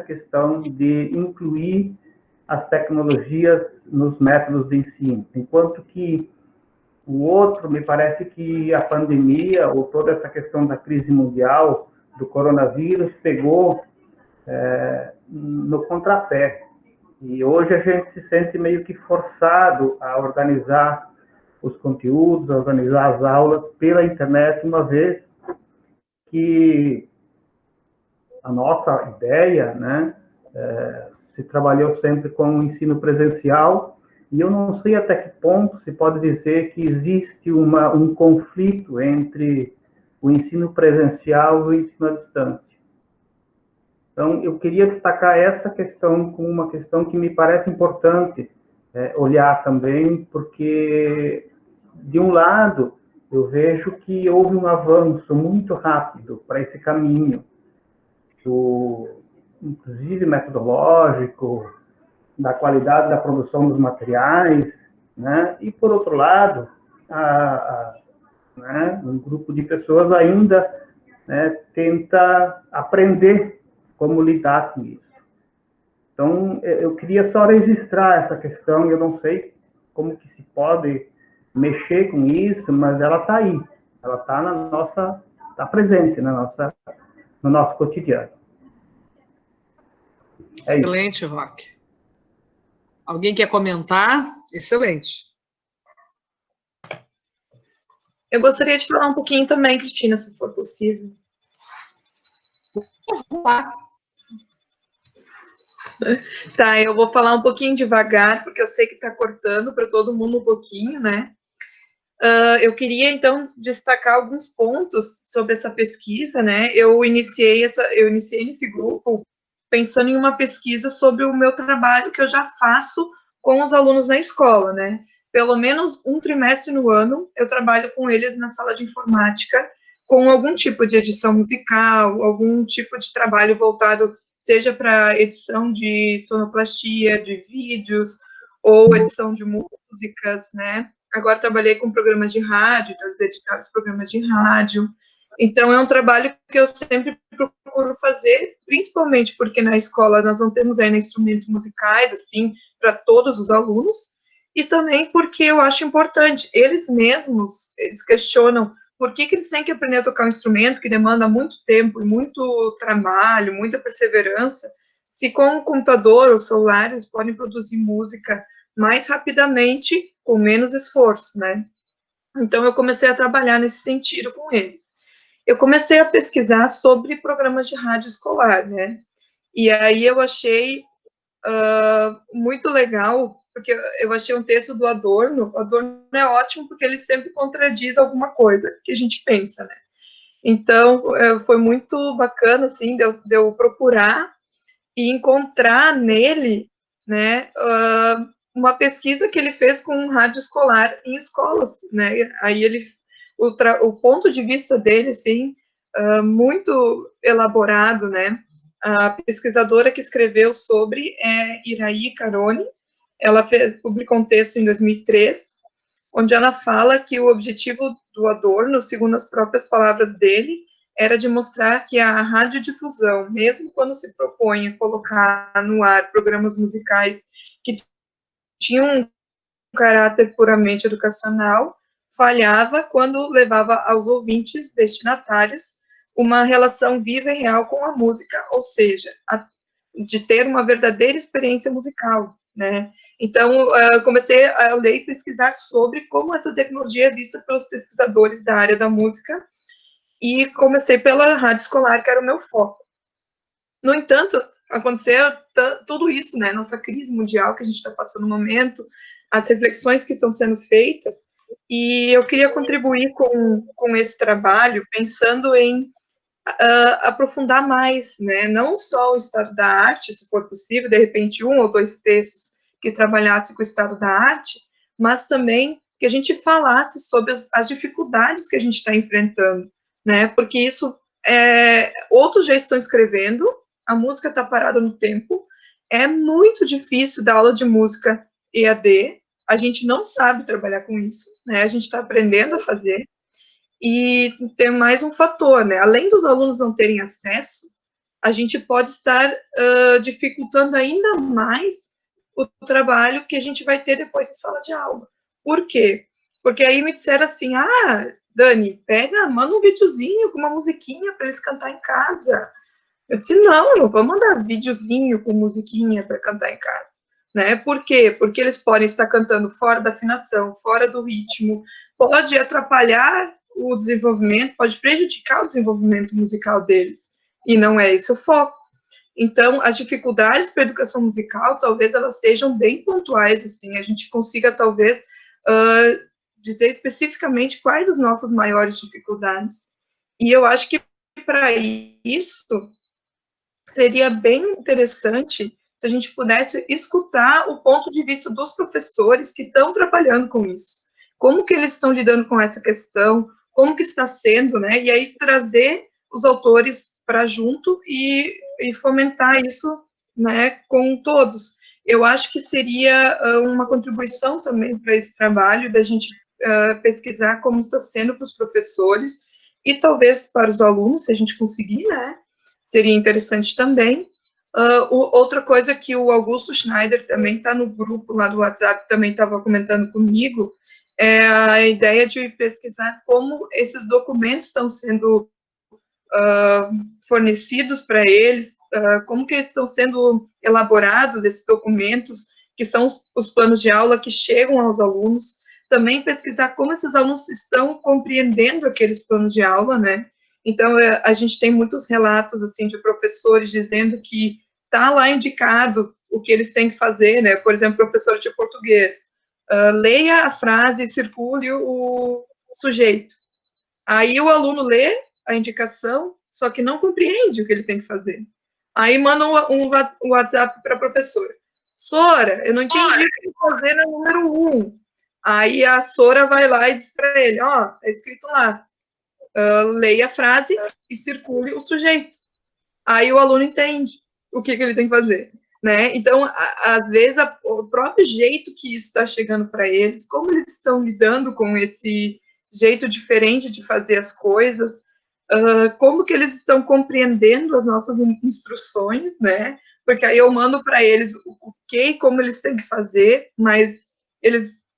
questão de incluir as tecnologias nos métodos de ensino, enquanto que o outro, me parece que a pandemia, ou toda essa questão da crise mundial, do coronavírus, pegou no contrapé. E hoje a gente se sente meio que forçado a organizar os conteúdos, a organizar as aulas pela internet, uma vez que a nossa ideia, né, se trabalhou sempre com o ensino presencial, e eu não sei até que ponto se pode dizer que existe um conflito entre o ensino presencial e o ensino à distância. Então, eu queria destacar essa questão como uma questão que me parece importante olhar também, porque, de um lado, eu vejo que houve um avanço muito rápido para esse caminho, inclusive metodológico, da qualidade da produção dos materiais, né? E, por outro lado, né, um grupo de pessoas ainda, né, tenta aprender como lidar com isso. Então, eu queria só registrar essa questão, eu não sei como que se pode mexer com isso, mas ela está aí, ela está está presente no nosso cotidiano. Excelente, Roque. Alguém quer comentar? Excelente. Eu gostaria de falar um pouquinho também, Cristina, se for possível. Vamos lá. Tá, eu vou falar um pouquinho devagar, porque eu sei que está cortando para todo mundo um pouquinho, né? Eu queria, então, destacar alguns pontos sobre essa pesquisa, né? Eu iniciei nesse grupo pensando em uma pesquisa sobre o meu trabalho que eu já faço com os alunos na escola, né? Pelo menos um trimestre no ano, eu trabalho com eles na sala de informática, com algum tipo de edição musical, algum tipo de trabalho voltado, seja para edição de sonoplastia, de vídeos, ou edição de músicas, né? Agora trabalhei com programas de rádio, então eles editaram os programas de rádio. Então, é um trabalho que eu sempre procuro fazer, principalmente porque na escola nós não temos ainda instrumentos musicais, assim, para todos os alunos, e também porque eu acho importante, eles mesmos, eles questionam por que eles têm que aprender a tocar um instrumento que demanda muito tempo e muito trabalho, muita perseverança, se com o computador ou celular eles podem produzir música mais rapidamente, com menos esforço, né? Então, eu comecei a trabalhar nesse sentido com eles. Eu comecei a pesquisar sobre programas de rádio escolar, né? E aí eu achei muito legal, porque eu achei um texto do Adorno. O Adorno é ótimo porque ele sempre contradiz alguma coisa que a gente pensa, né? Então, foi muito bacana, assim, de eu procurar e encontrar nele, né, uma pesquisa que ele fez com um rádio escolar em escolas, né? Aí o ponto de vista dele, assim, muito elaborado, né? A pesquisadora que escreveu sobre é Iraí Caroni. Ela publicou um texto em 2003, onde ela fala que o objetivo do Adorno, segundo as próprias palavras dele, era de mostrar que a radiodifusão, mesmo quando se propõe a colocar no ar programas musicais que tinham um caráter puramente educacional, falhava quando levava aos ouvintes destinatários uma relação viva e real com a música, ou seja, de ter uma verdadeira experiência musical, né? Então, comecei a ler e pesquisar sobre como essa tecnologia é vista pelos pesquisadores da área da música, e comecei pela rádio escolar, que era o meu foco. No entanto, aconteceu tudo isso, né? Nossa crise mundial que a gente está passando no momento, as reflexões que estão sendo feitas, e eu queria contribuir com esse trabalho, pensando em aprofundar mais, né? Não só o estado da arte, se for possível, de repente 1 ou 2 textos que trabalhasse com o estado da arte, mas também que a gente falasse sobre as dificuldades que a gente está enfrentando, né? Porque isso, outros já estão escrevendo, a música está parada no tempo, é muito difícil dar aula de música EAD, a gente não sabe trabalhar com isso, né? A gente está aprendendo a fazer. E tem mais um fator, né? Além dos alunos não terem acesso, a gente pode estar dificultando ainda mais o trabalho que a gente vai ter depois de sala de aula. Por quê? Porque aí me disseram assim, Dani, manda um videozinho com uma musiquinha para eles cantar em casa. Eu disse, não vou mandar videozinho com musiquinha para cantar em casa. Né? Por quê? Porque eles podem estar cantando fora da afinação, fora do ritmo, pode atrapalhar o desenvolvimento, pode prejudicar o desenvolvimento musical deles, e não é esse o foco. Então, as dificuldades para a educação musical, talvez elas sejam bem pontuais, assim, a gente consiga, talvez, dizer especificamente quais as nossas maiores dificuldades. E eu acho que, para isso, seria bem interessante se a gente pudesse escutar o ponto de vista dos professores que estão trabalhando com isso. Como que eles estão lidando com essa questão, como que está sendo, né? E aí trazer os autores para junto e fomentar isso, né, com todos. Eu acho que seria uma contribuição também para esse trabalho, da gente pesquisar como está sendo para os professores e talvez para os alunos, se a gente conseguir, né? Seria interessante também. Outra coisa que o Augusto Schneider também está no grupo lá do WhatsApp, também estava comentando comigo, é a ideia de pesquisar como esses documentos estão sendo fornecidos para eles, como que estão sendo elaborados esses documentos, que são os planos de aula que chegam aos alunos, também pesquisar como esses alunos estão compreendendo aqueles planos de aula, né? Então, a gente tem muitos relatos, assim, de professores dizendo que tá lá indicado o que eles têm que fazer, né? Por exemplo, professor de português, leia a frase e circule o sujeito. Aí o aluno lê a indicação, só que não compreende o que ele tem que fazer. Aí manda um WhatsApp para a professora. Sora, eu não entendi o que fazer no número 1. Aí a Sora vai lá e diz para ele, ó, tá escrito lá, leia a frase e circule o sujeito. Aí o aluno entende o que ele tem que fazer, né? Então, às vezes, o próprio jeito que isso está chegando para eles, como eles estão lidando com esse jeito diferente de fazer as coisas, como que eles estão compreendendo as nossas instruções, né? Porque aí eu mando para eles o que e como eles têm que fazer, mas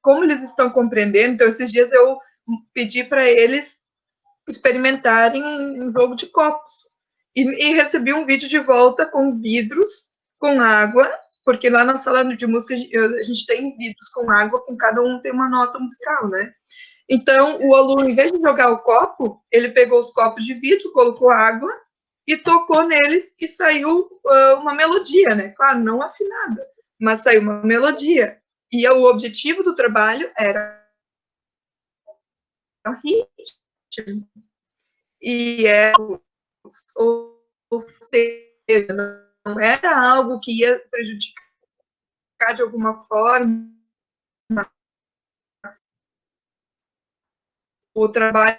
como eles estão compreendendo. Então, esses dias eu pedi para eles experimentarem um jogo de copos. E recebi um vídeo de volta com vidros, com água, porque lá na sala de música a gente tem vidros com água, com cada um tem uma nota musical, né? Então, o aluno, em vez de jogar o copo, ele pegou os copos de vidro, colocou água e tocou neles e saiu uma melodia, né? Claro, não afinada, mas saiu uma melodia. E o objetivo do trabalho era um ritmo. E ou seja, não era algo que ia prejudicar de alguma forma o trabalho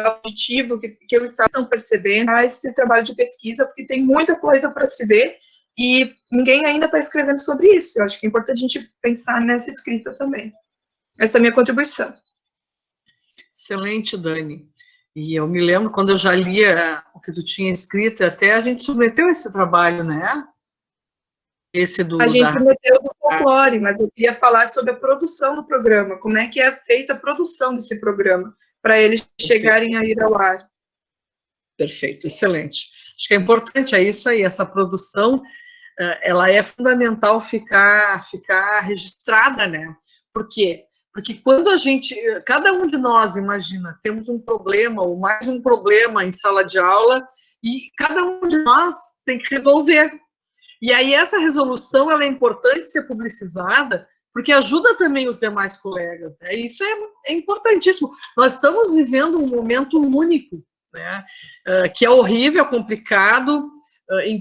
auditivo que eles estão percebendo, esse trabalho de pesquisa, porque tem muita coisa para se ver e ninguém ainda está escrevendo sobre isso. Eu acho que é importante a gente pensar nessa escrita também. Essa é a minha contribuição. Excelente, Dani. E eu me lembro, quando eu já lia o que tu tinha escrito, até a gente submeteu esse trabalho, né? Esse a gente submeteu do folclore, mas eu queria falar sobre a produção do programa, como é que é feita a produção desse programa, para eles chegarem a ir ao ar. Perfeito, excelente. Acho que é importante, é isso aí, essa produção, ela é fundamental ficar registrada, né? Por quê? Porque quando cada um de nós, imagina, temos um problema, ou mais um problema em sala de aula, e cada um de nós tem que resolver. E aí essa resolução, ela é importante ser publicizada, porque ajuda também os demais colegas, né? Isso é importantíssimo. Nós estamos vivendo um momento único, né? Que é horrível, complicado.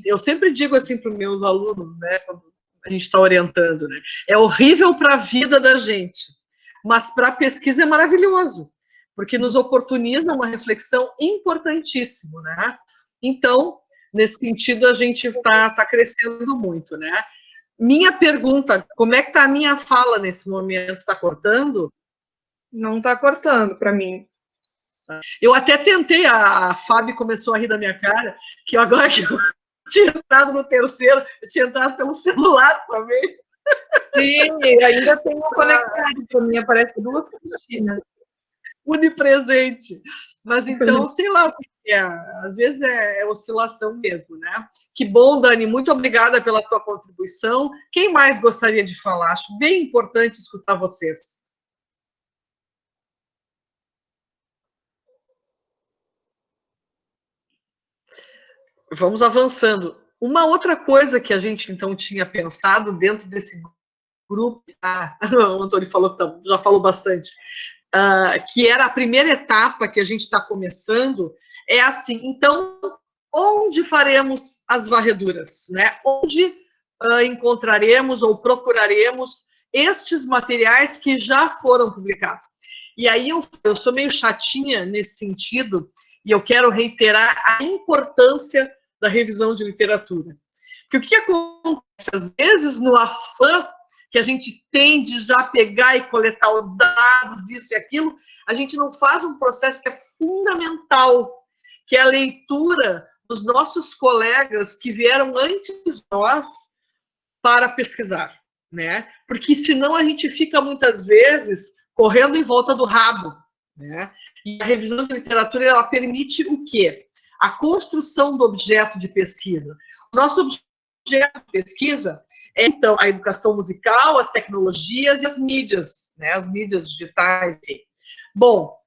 Eu sempre digo assim para os meus alunos, né? Quando a gente está orientando, né? É horrível para a vida da gente, mas para a pesquisa é maravilhoso, porque nos oportuniza uma reflexão importantíssima, né? Então, nesse sentido, a gente está crescendo muito, né? Minha pergunta, como é que está a minha fala nesse momento? Está cortando? Não está cortando para mim. Eu até tentei, a Fábio começou a rir da minha cara, que agora que eu tinha entrado no terceiro, eu tinha entrado pelo celular também. Sim, ainda tem um conectado para mim, aparece 2 Cristinas. Unipresente. Mas então, sei lá o que é. Às vezes é oscilação mesmo, né? Que bom, Dani. Muito obrigada pela tua contribuição. Quem mais gostaria de falar? Acho bem importante escutar vocês. Vamos avançando. Uma outra coisa que a gente, então, tinha pensado dentro desse grupo... o Antônio falou que já falou bastante. Que era a primeira etapa que a gente está começando, é assim, então, onde faremos as varreduras, né? Onde encontraremos ou procuraremos estes materiais que já foram publicados? E aí eu sou meio chatinha nesse sentido, e eu quero reiterar a importância da revisão de literatura. Porque o que acontece, às vezes, no afã que a gente tem de já pegar e coletar os dados, isso e aquilo, a gente não faz um processo que é fundamental, que é a leitura dos nossos colegas que vieram antes de nós para pesquisar, né? Porque senão a gente fica muitas vezes correndo em volta do rabo, né? E a revisão de literatura, ela permite o quê? A construção do objeto de pesquisa. O nosso objeto de pesquisa é, então, a educação musical, as tecnologias e as mídias, né? As mídias digitais. Bom,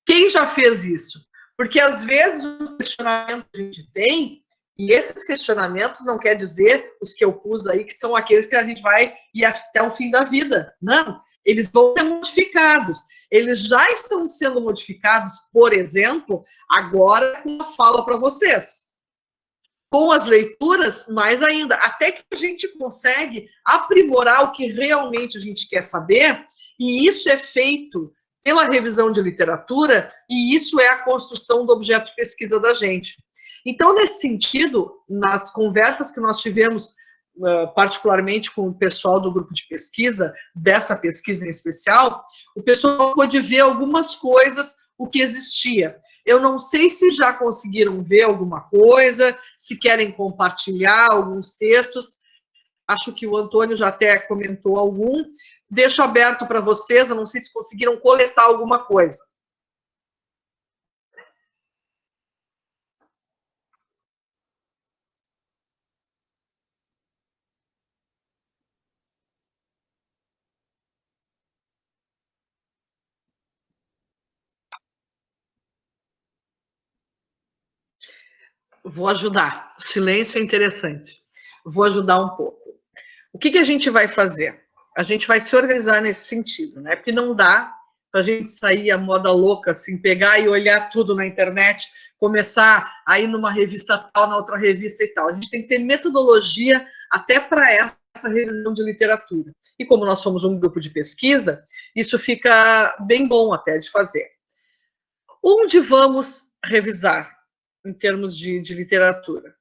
quem já fez isso? Porque, às vezes, o questionamento que a gente tem E esses questionamentos não quer dizer os que eu pus aí, que são aqueles que a gente vai ir até o fim da vida. Não, eles vão ser modificados. Eles já estão sendo modificados, por exemplo, agora com a fala para vocês. Com as leituras, mais ainda, até que a gente consegue aprimorar o que realmente a gente quer saber, e isso é feito pela revisão de literatura, e isso é a construção do objeto de pesquisa da gente. Então, nesse sentido, nas conversas que nós tivemos, particularmente com o pessoal do grupo de pesquisa, dessa pesquisa em especial, o pessoal pôde ver algumas coisas, o que existia. Eu não sei se já conseguiram ver alguma coisa, se querem compartilhar alguns textos. Acho que o Antônio já até comentou algum. Deixo aberto para vocês, eu não sei se conseguiram coletar alguma coisa. Vou ajudar. O silêncio é interessante. Vou ajudar um pouco. O que a gente vai fazer? A gente vai se organizar nesse sentido, né? Porque não dá para a gente sair a moda louca, assim, pegar e olhar tudo na internet, começar a ir numa revista tal, na outra revista e tal. A gente tem que ter metodologia até para essa revisão de literatura. E como nós somos um grupo de pesquisa, isso fica bem bom até de fazer. Onde vamos revisar em termos de literatura?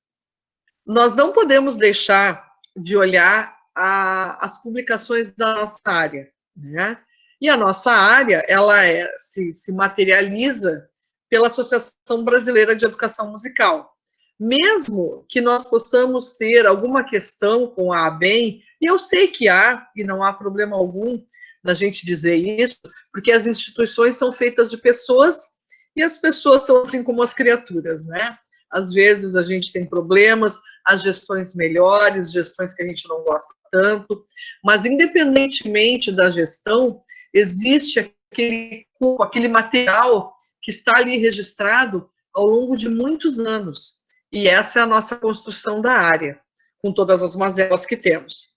Nós não podemos deixar de olhar as publicações da nossa área, né? E a nossa área, ela se materializa pela Associação Brasileira de Educação Musical. Mesmo que nós possamos ter alguma questão com a ABEM, e eu sei que há, e não há problema algum da gente dizer isso, porque as instituições são feitas de pessoas, e as pessoas são assim como as criaturas, né? Às vezes a gente tem problemas, as gestões melhores, gestões que a gente não gosta tanto, mas independentemente da gestão, existe aquele material que está ali registrado ao longo de muitos anos, e essa é a nossa construção da área, com todas as mazelas que temos.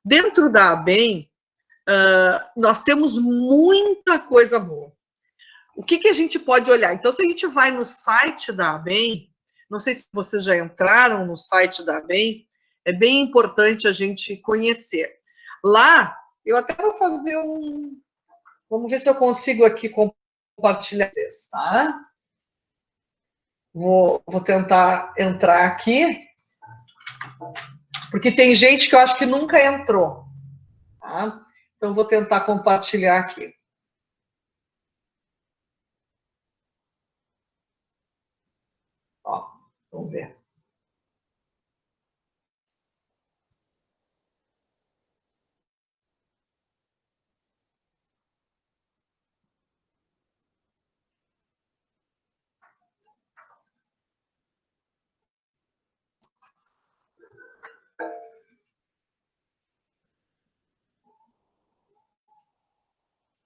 Dentro da ABEM, nós temos muita coisa boa. O que a gente pode olhar? Então, se a gente vai no site da ABEM, não sei se vocês já entraram no site da ABEM, é bem importante a gente conhecer. Lá, eu até vou fazer vamos ver se eu consigo aqui compartilhar vocês, tá? Vou tentar entrar aqui, porque tem gente que eu acho que nunca entrou, tá? Então, vou tentar compartilhar aqui. Ó, vamos ver.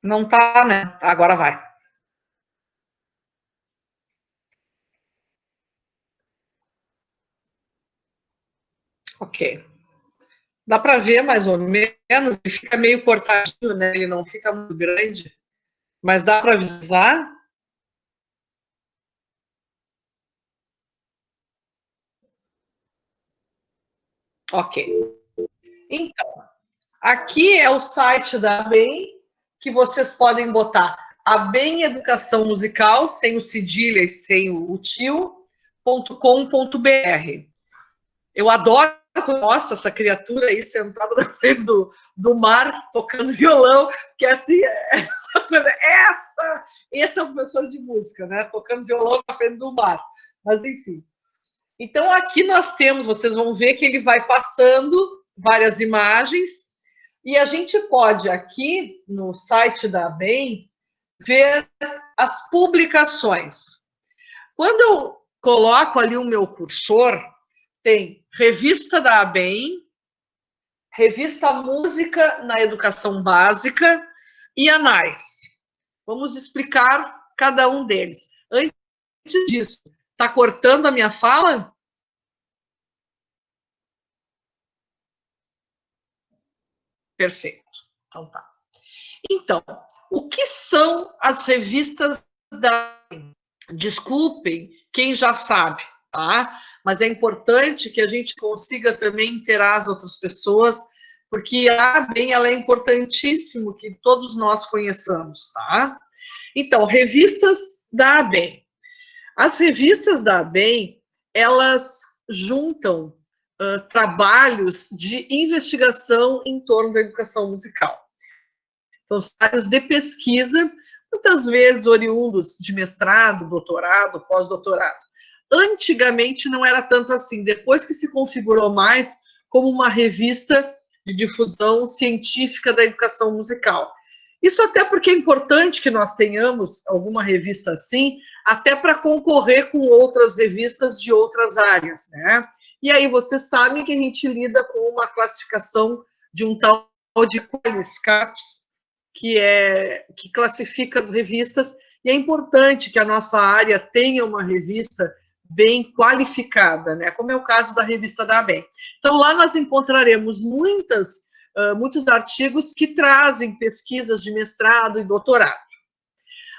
Não tá, né? Agora vai. Ok. Dá para ver mais ou menos, ele fica meio cortadinho, né? Ele não fica muito grande, mas dá para visualizar. Ok. Então, aqui é o site da ABEM, que vocês podem botar ABEM Educação Musical, sem o cedilha e sem o tio.com.br. Eu adoro quando mostra essa criatura aí sentada na frente do mar, tocando violão, que assim, esse é o professor de música, né? Tocando violão na frente do mar. Mas, enfim. Então, aqui nós temos, vocês vão ver que ele vai passando várias imagens, e a gente pode, aqui no site da ABEM, ver as publicações. Quando eu coloco ali o meu cursor, tem revista da ABEM, revista Música na Educação Básica e ANAIS. Vamos explicar cada um deles. Antes disso, está cortando a minha fala? Perfeito. Então tá. Então, o que são as revistas da ABEM? Desculpem quem já sabe, tá? Mas é importante que a gente consiga também inteirar as outras pessoas, porque a ABEM, ela é importantíssimo que todos nós conheçamos, tá? Então, revistas da ABEM. As revistas da ABEM, elas juntam trabalhos de investigação em torno da educação musical. São trabalhos de pesquisa, muitas vezes oriundos de mestrado, doutorado, pós-doutorado. Antigamente não era tanto assim, depois que se configurou mais como uma revista de difusão científica da educação musical. Isso até porque é importante que nós tenhamos alguma revista assim, até para concorrer com outras revistas de outras áreas, né? E aí vocês sabem que a gente lida com uma classificação de um tal de QualiSCAPS, que classifica as revistas, e é importante que a nossa área tenha uma revista bem qualificada, né? Como é o caso da revista da ABEM. Então, lá nós encontraremos muitos artigos que trazem pesquisas de mestrado e doutorado.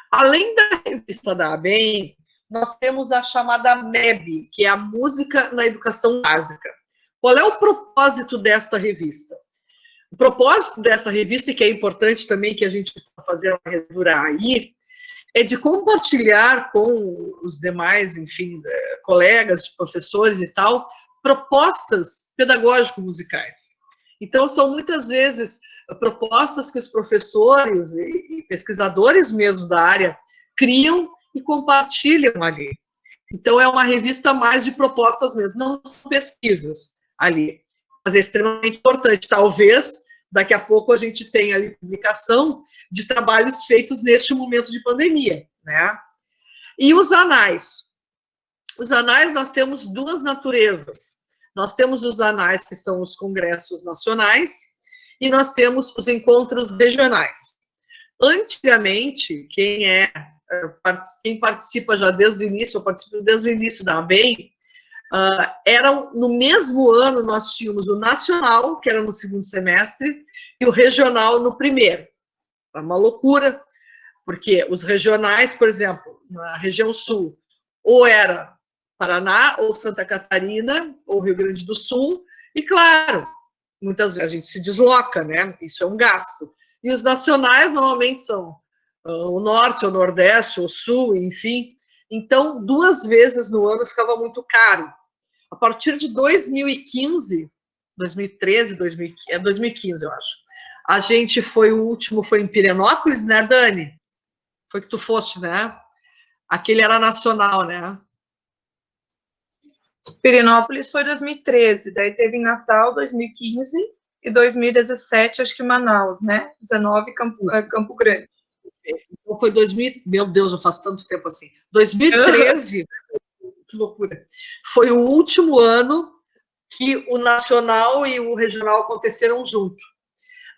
Além da revista da ABEM, nós temos a chamada MEB, que é a Música na Educação Básica. Qual é o propósito desta revista? O propósito dessa revista, e que é importante também que a gente possa fazer uma releitura aí, é de compartilhar com os demais, enfim, colegas, professores e tal, propostas pedagógico-musicais. Então, são muitas vezes propostas que os professores e pesquisadores mesmo da área criam e compartilham ali. Então, é uma revista mais de propostas mesmo, não são pesquisas ali. Mas é extremamente importante. Talvez, daqui a pouco, a gente tenha ali publicação de trabalhos feitos neste momento de pandemia, né? E os anais. Os anais, nós temos duas naturezas. Nós temos os anais, que são os congressos nacionais, e nós temos os encontros regionais. Antigamente, quem participa já desde o início, eu participo desde o início da ABEM, no mesmo ano nós tínhamos o nacional, que era no segundo semestre, e o regional no primeiro. É uma loucura, porque os regionais, por exemplo, na região sul, ou era Paraná, ou Santa Catarina, ou Rio Grande do Sul, e claro, muitas vezes a gente se desloca, né? Isso é um gasto. E os nacionais normalmente são o norte, o nordeste, o sul, enfim. Então, 2 vezes no ano ficava muito caro. A partir de 2015, 2013, 2015, eu acho. A gente o último foi em Pirenópolis, né, Dani? Foi que tu foste, né? Aquele era nacional, né? Pirenópolis foi 2013, daí teve em Natal 2015 e 2017, acho que Manaus, né? 19, Campo Grande. Então foi 2000, meu Deus, já faz tanto tempo assim. 2013, que loucura. Foi o último ano que o nacional e o regional aconteceram junto.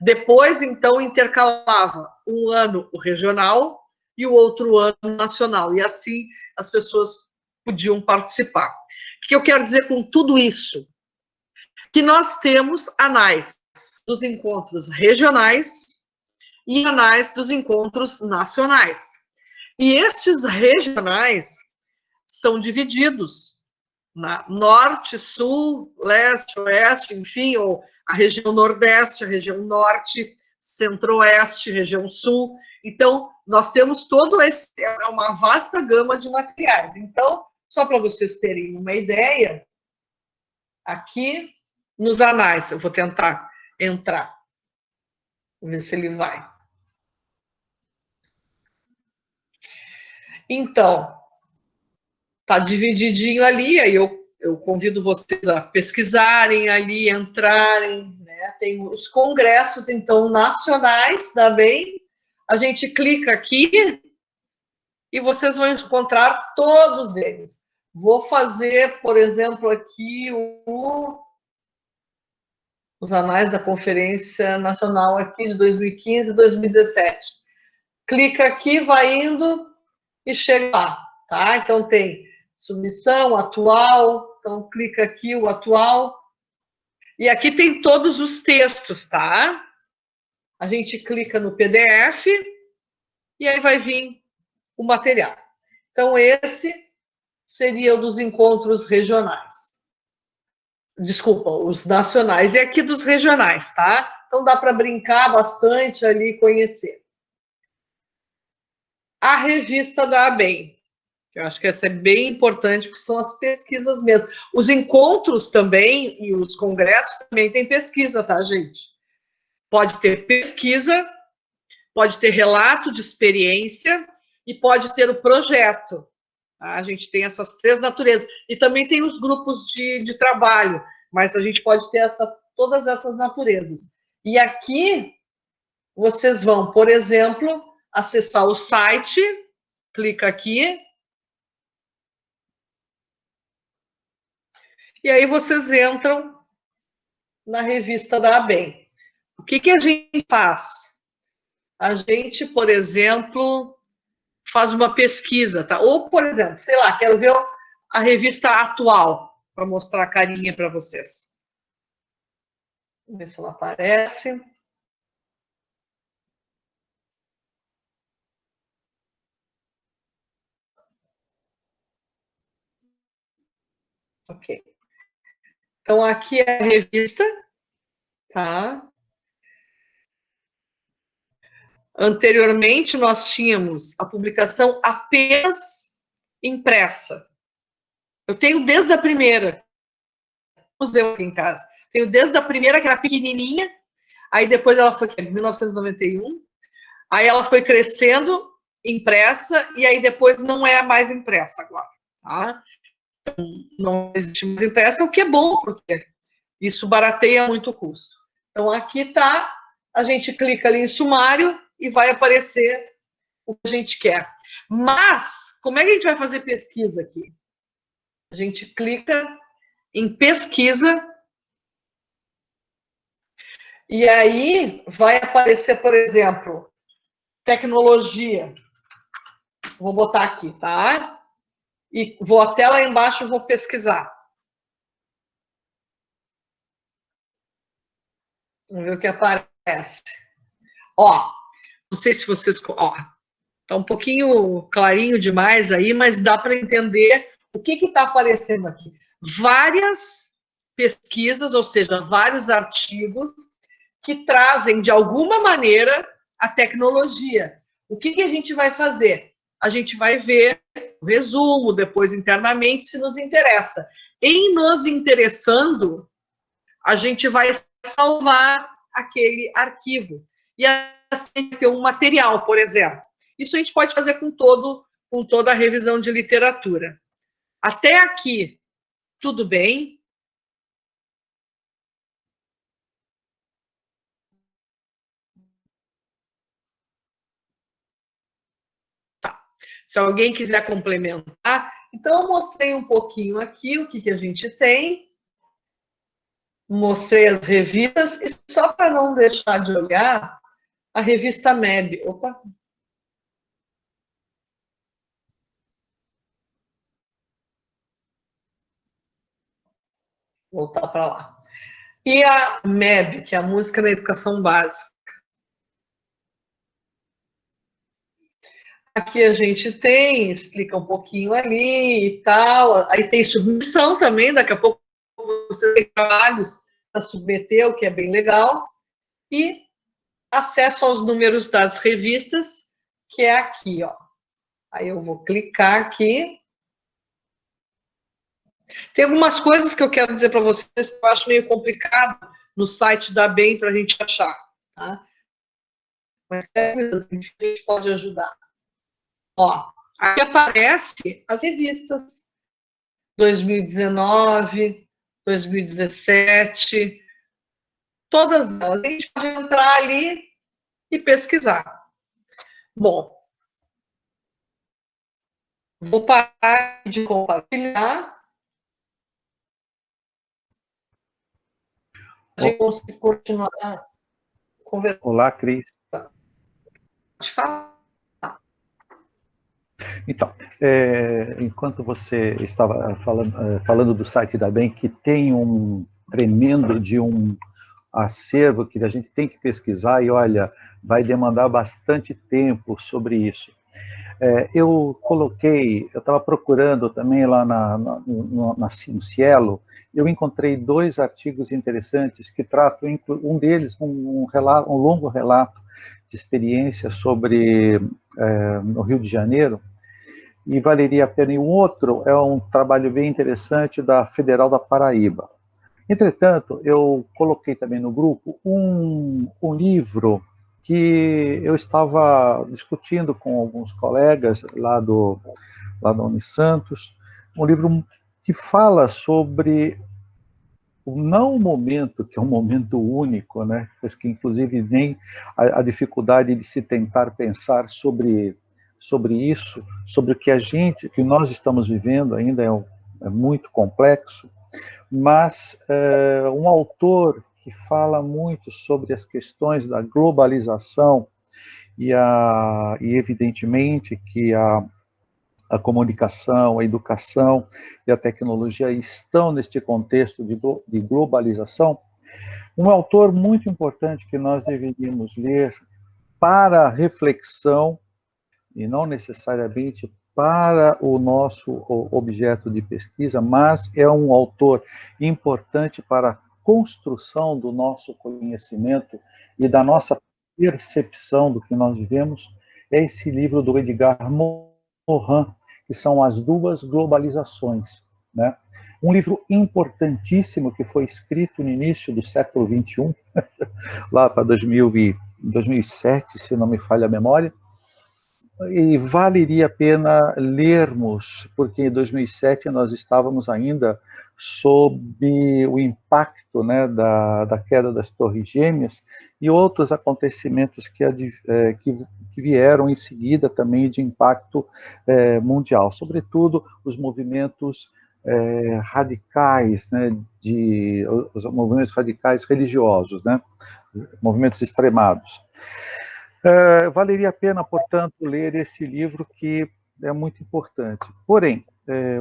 Depois, então, intercalava um ano o regional e o outro ano o nacional. E assim as pessoas podiam participar. O que eu quero dizer com tudo isso? Que nós temos anais dos encontros regionais e anais dos encontros nacionais. E estes regionais são divididos na norte, sul, leste, oeste, enfim, ou a região nordeste, a região norte, centro-oeste, região sul. Então, nós temos uma vasta gama de materiais. Então, só para vocês terem uma ideia, aqui nos anais, eu vou tentar entrar. Vou ver se ele vai. Então, tá divididinho ali, aí eu convido vocês a pesquisarem ali, entrarem, né? Tem os congressos, então, nacionais também. A gente clica aqui e vocês vão encontrar todos eles. Vou fazer, por exemplo, aqui os anais da Conferência Nacional aqui de 2015 e 2017. Clica aqui, vai indo e chega lá, tá? Então tem submissão, atual, então clica aqui o atual. E aqui tem todos os textos, tá? A gente clica no PDF e aí vai vir o material. Então, esse seria o dos encontros regionais. Desculpa, os nacionais. E aqui dos regionais, tá? Então, dá para brincar bastante ali e conhecer. A revista da ABEM, que eu acho que essa é bem importante, porque são as pesquisas mesmo. Os encontros também e os congressos também têm pesquisa, tá, gente? Pode ter pesquisa, pode ter relato de experiência e pode ter o projeto. Tá? A gente tem essas três naturezas. E também tem os grupos de trabalho, mas a gente pode ter todas essas naturezas. E aqui, vocês vão, por exemplo, acessar o site, clica aqui, e aí vocês entram na revista da ABEM. O que a gente faz? A gente, por exemplo, faz uma pesquisa, tá? Ou, por exemplo, sei lá, quero ver a revista atual, para mostrar a carinha para vocês. Vamos ver se ela aparece. Ok. Então, aqui é a revista, tá? Anteriormente, nós tínhamos a publicação apenas impressa. Eu tenho desde a primeira, museu aqui em casa. Tenho desde a primeira, que era pequenininha, aí depois ela foi em 1991, aí ela foi crescendo, impressa, e aí depois não é mais impressa agora, tá? Então, não existe mais impressa, o que é bom, porque isso barateia muito o custo. Então, aqui está, a gente clica ali em sumário e vai aparecer o que a gente quer. Mas, como é que a gente vai fazer pesquisa aqui? A gente clica em pesquisa e aí vai aparecer, por exemplo, tecnologia. Vou botar aqui, tá? E vou até lá embaixo e vou pesquisar. Vamos ver o que aparece. Ó, não sei se vocês... Ó, tá um pouquinho clarinho demais aí, mas dá para entender o que está aparecendo aqui. Várias pesquisas, ou seja, vários artigos que trazem, de alguma maneira, a tecnologia. O que a gente vai fazer? A gente vai ver o resumo, depois internamente, se nos interessa. Em nos interessando, a gente vai salvar aquele arquivo. E assim ter um material, por exemplo. Isso a gente pode fazer com toda a revisão de literatura. Até aqui, tudo bem? Tá. Se alguém quiser complementar, então eu mostrei um pouquinho aqui o que a gente tem. Mostrei as revistas, e só para não deixar de olhar, a revista MEB. Opa! Voltar para lá. E a MEB, que é a Música na Educação Básica. Aqui a gente tem, explica um pouquinho ali e tal. Aí tem submissão também, daqui a pouco você tem trabalhos para submeter, o que é bem legal. E acesso aos números das revistas, que é aqui, ó. Aí eu vou clicar aqui. Tem algumas coisas que eu quero dizer para vocês que eu acho meio complicado no site da ABEM para a gente achar, tá? Mas a gente pode ajudar. Ó, aqui aparece as revistas 2019, 2017, todas elas. A gente pode entrar ali e pesquisar. Bom, vou parar de compartilhar. A gente consegue continuar conversando. Olá, Cris. Pode falar. Então, enquanto você estava falando do site da ABEM, que tem um tremendo de um acervo que a gente tem que pesquisar e, olha, vai demandar bastante tempo sobre isso. Eu estava procurando também lá no Cielo, eu encontrei 2 artigos interessantes que tratam, um deles, um longo relato de experiência sobre no Rio de Janeiro, e valeria a pena. E o outro é um trabalho bem interessante da Federal da Paraíba. Entretanto, eu coloquei também no grupo um livro que eu estava discutindo com alguns colegas lá da Unisantos, um livro que fala sobre não o momento, que é um momento único, né? Acho que inclusive nem a dificuldade de se tentar pensar sobre isso, sobre o que nós estamos vivendo ainda é muito complexo, mas um autor que fala muito sobre as questões da globalização e evidentemente que a comunicação, a educação e a tecnologia estão neste contexto de globalização. Um autor muito importante que nós deveríamos ler para reflexão, e não necessariamente para o nosso objeto de pesquisa, mas é um autor importante para a construção do nosso conhecimento e da nossa percepção do que nós vivemos, é esse livro do Edgar Morin, que são As Duas Globalizações, né? Um livro importantíssimo que foi escrito no início do século XXI, lá para 2007, se não me falha a memória, e valeria a pena lermos, porque em 2007 nós estávamos ainda sob o impacto, né, da queda das Torres Gêmeas e outros acontecimentos que vieram em seguida também de impacto mundial, sobretudo os movimentos radicais, né, os movimentos radicais religiosos, né, movimentos extremados. Valeria a pena, portanto, ler esse livro que é muito importante. Porém,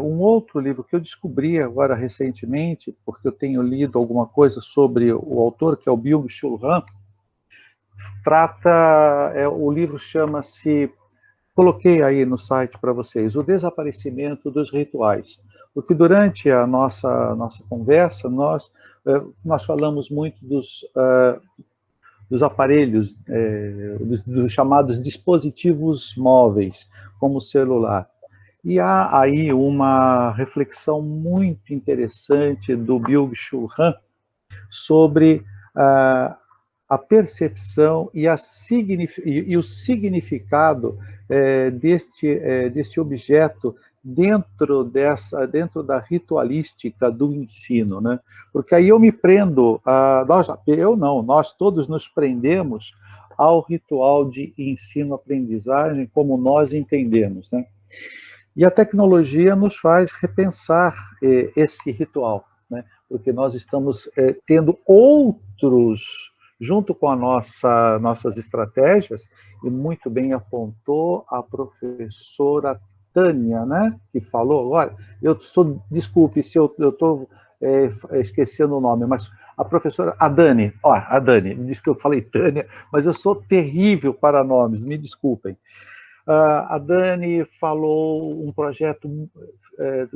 um outro livro que eu descobri agora recentemente, porque eu tenho lido alguma coisa sobre o autor, que é o Byung-Chul Han, o livro chama-se, coloquei aí no site para vocês, O Desaparecimento dos Rituais. Porque durante a nossa conversa, nós falamos muito dos aparelhos, dos chamados dispositivos móveis, como o celular. E há aí uma reflexão muito interessante do Byung-Chul Han sobre a percepção e o significado deste objeto dentro da ritualística do ensino, né? Porque aí eu me prendo, nós todos nos prendemos ao ritual de ensino-aprendizagem como nós entendemos, né? E a tecnologia nos faz repensar esse ritual, né? Porque nós estamos tendo outros, junto com nossas estratégias, e muito bem apontou a professora Tânia, né, que falou, olha, desculpe se eu estou esquecendo o nome, mas a professora, a Dani, diz que eu falei Tânia, mas eu sou terrível para nomes, me desculpem. A Dani falou um projeto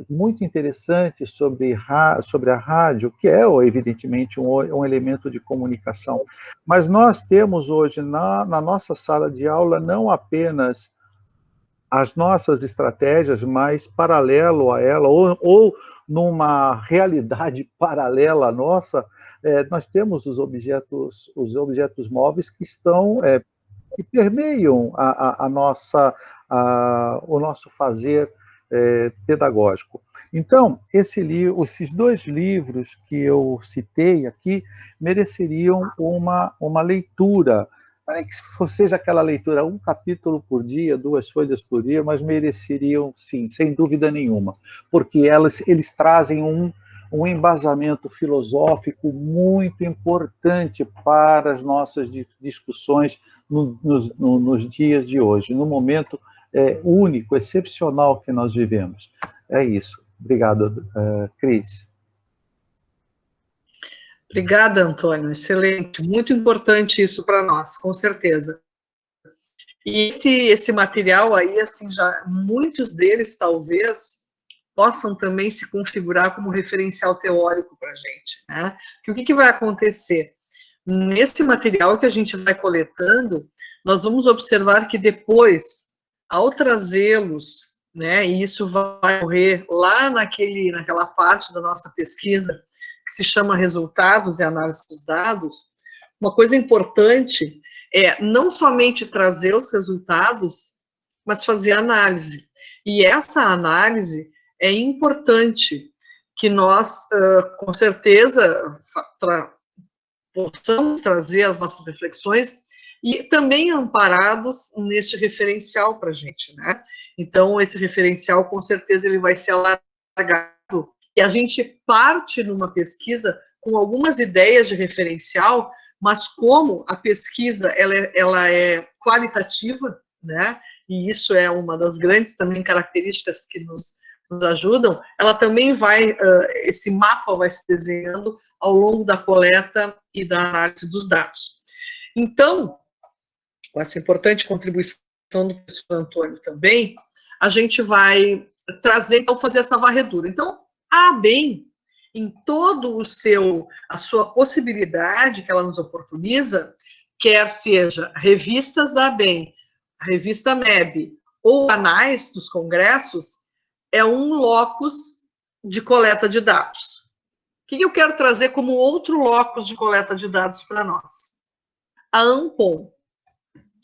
muito interessante sobre a rádio, que é, evidentemente, um elemento de comunicação. Mas nós temos hoje, na nossa sala de aula, não apenas as nossas estratégias, mas paralelo a ela, ou numa realidade paralela à nossa, nós temos os objetos móveis que estão que permeiam o nosso fazer pedagógico. Então, esses 2 livros que eu citei aqui mereceriam uma leitura. Não é que seja aquela leitura, um capítulo por dia, 2 folhas por dia, mas mereceriam, sim, sem dúvida nenhuma, porque eles trazem um embasamento filosófico muito importante para as nossas discussões nos dias de hoje, no momento único, excepcional que nós vivemos. É isso. Obrigado, Cris. Obrigada, Antônio, excelente, muito importante isso para nós, com certeza. E esse material aí, assim, já muitos deles talvez possam também se configurar como referencial teórico para a gente, né? Que o que vai acontecer? Nesse material que a gente vai coletando, nós vamos observar que depois, ao trazê-los, né, e isso vai ocorrer lá naquela parte da nossa pesquisa que se chama resultados e análise dos dados, uma coisa importante é não somente trazer os resultados, mas fazer análise. E essa análise é importante que nós, com certeza, possamos trazer as nossas reflexões e também amparados neste referencial para a gente, né? Então, esse referencial, com certeza, ele vai ser alargado e a gente parte numa pesquisa com algumas ideias de referencial, mas como a pesquisa ela é qualitativa, né? E isso é uma das grandes também características que nos ajudam, ela também vai, esse mapa vai se desenhando ao longo da coleta e da análise dos dados. Então, com essa importante contribuição do professor Antônio também, a gente vai trazer, então, fazer essa varredura. Então, a ABEM, em todo a sua possibilidade que ela nos oportuniza, quer seja revistas da ABEM, a revista MEB, ou anais dos congressos, é um locus de coleta de dados. O que eu quero trazer como outro locus de coleta de dados para nós? A ANPOM.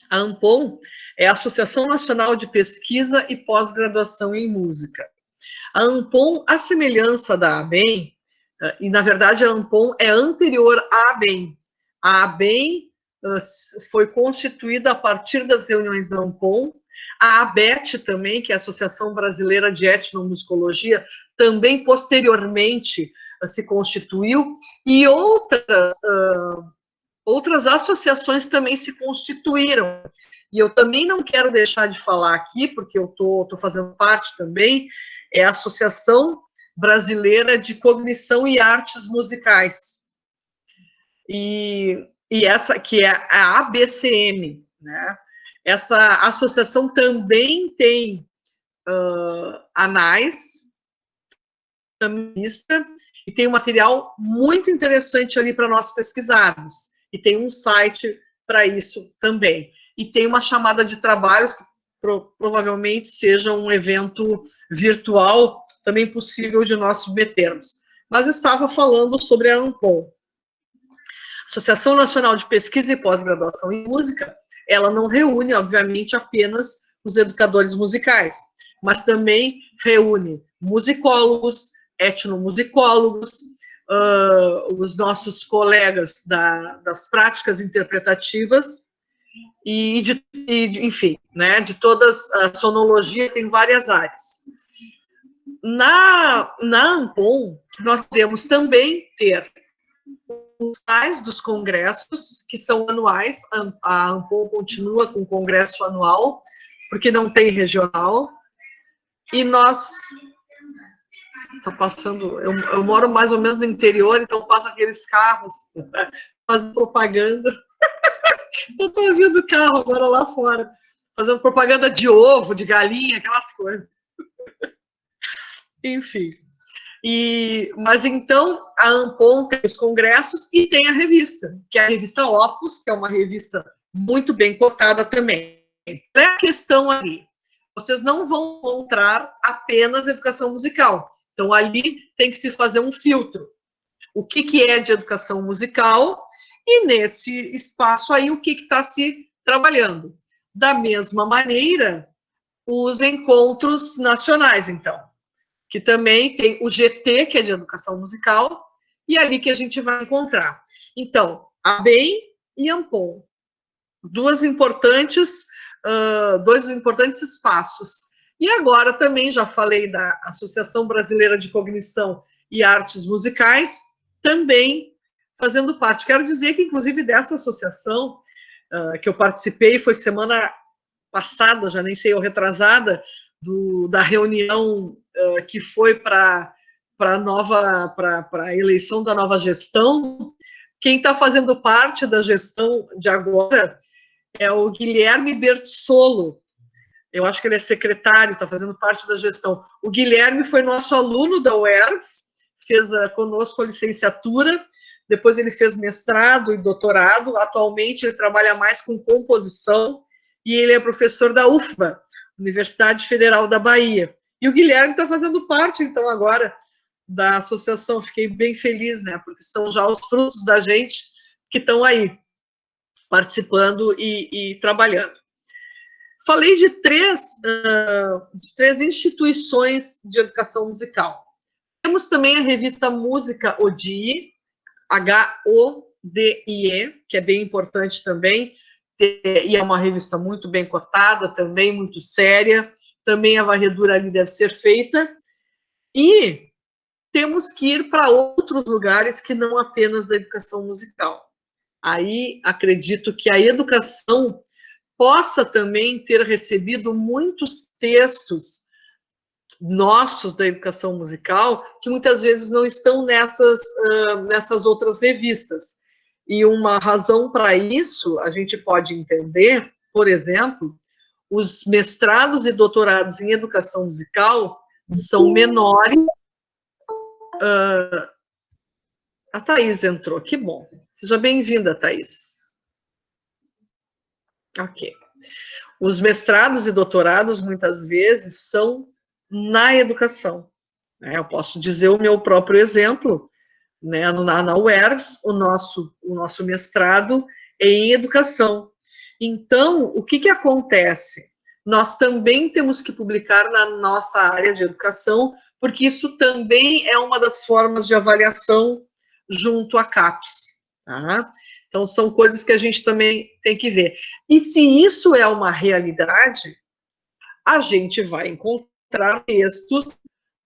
A ANPOM é a Associação Nacional de Pesquisa e Pós-Graduação em Música. A ANPOM, à semelhança da ABEM, e na verdade a ANPOM é anterior à ABEM. A ABEM foi constituída a partir das reuniões da ANPOM. A ABET também, que é a Associação Brasileira de Etnomusicologia, também posteriormente se constituiu, e outras associações também se constituíram. E eu também não quero deixar de falar aqui, porque eu estou fazendo parte também, é a Associação Brasileira de Cognição e Artes Musicais. E essa que é a ABCM, né? Essa associação também tem anais, e tem um material muito interessante ali para nós pesquisarmos. E tem um site para isso também. E tem uma chamada de trabalhos, que provavelmente seja um evento virtual, também possível de nós submetermos. Mas estava falando sobre a ANPOM. Associação Nacional de Pesquisa e Pós-Graduação em Música, ela não reúne, obviamente, apenas os educadores musicais, mas também reúne musicólogos, etnomusicólogos, os nossos colegas das práticas interpretativas enfim, né, de todas, a sonologia tem várias áreas. Na ANPOM, nós podemos também ter os tais dos congressos, que são anuais. A ANPOM continua com o congresso anual, porque não tem regional, e nós... Estou passando, eu moro mais ou menos no interior, então passa aqueles carros fazendo propaganda. Estou ouvindo o carro agora lá fora, fazendo propaganda de ovo, de galinha, aquelas coisas. Enfim. Mas então a ANPOM tem os congressos e tem a revista, que é a revista Opus, que é uma revista muito bem cotada também. É a questão ali. Vocês não vão encontrar apenas educação musical. Então, ali tem que se fazer um filtro. O que é de educação musical e, nesse espaço aí, o que está se trabalhando. Da mesma maneira, os encontros nacionais, então, que também tem o GT, que é de educação musical, e é ali que a gente vai encontrar. Então, a ABEM e ANPOM, dois importantes espaços. E agora também já falei da Associação Brasileira de Cognição e Artes Musicais, também fazendo parte. Quero dizer que, inclusive, dessa associação que eu participei, foi semana passada, já nem sei, ou retrasada, da reunião que foi para a eleição da nova gestão, Quem está fazendo parte da gestão de agora é o Guilherme Bertsolo. Eu acho que ele é secretário, está fazendo parte da gestão. O Guilherme foi nosso aluno da UERGS, fez conosco a licenciatura, depois ele fez mestrado e doutorado. Atualmente ele trabalha mais com composição e ele é professor da UFBA, Universidade Federal da Bahia. E o Guilherme está fazendo parte, então, agora da associação. Fiquei bem feliz, né? Porque são já os frutos da gente que estão aí, participando e trabalhando. Falei de três instituições de educação musical. Temos também a revista Música ODIE, HODIE, que é bem importante também, e é uma revista muito bem cotada, também muito séria, também a varredura ali deve ser feita, e temos que ir para outros lugares que não apenas da educação musical. Aí, acredito que a educação possa também ter recebido muitos textos nossos da educação musical, que muitas vezes não estão nessas outras revistas. E uma razão para isso, a gente pode entender, por exemplo, os mestrados e doutorados em educação musical são menores. A Thaís entrou, que bom. Seja bem-vinda, Thaís. Ok. Os mestrados e doutorados, muitas vezes, são na educação. Eu posso dizer o meu próprio exemplo, né? Na UERGS, o nosso mestrado é em educação. Então, o que acontece? Nós também temos que publicar na nossa área de educação, porque isso também é uma das formas de avaliação junto à CAPES. Tá? Então, são coisas que a gente também tem que ver. E se isso é uma realidade, a gente vai encontrar textos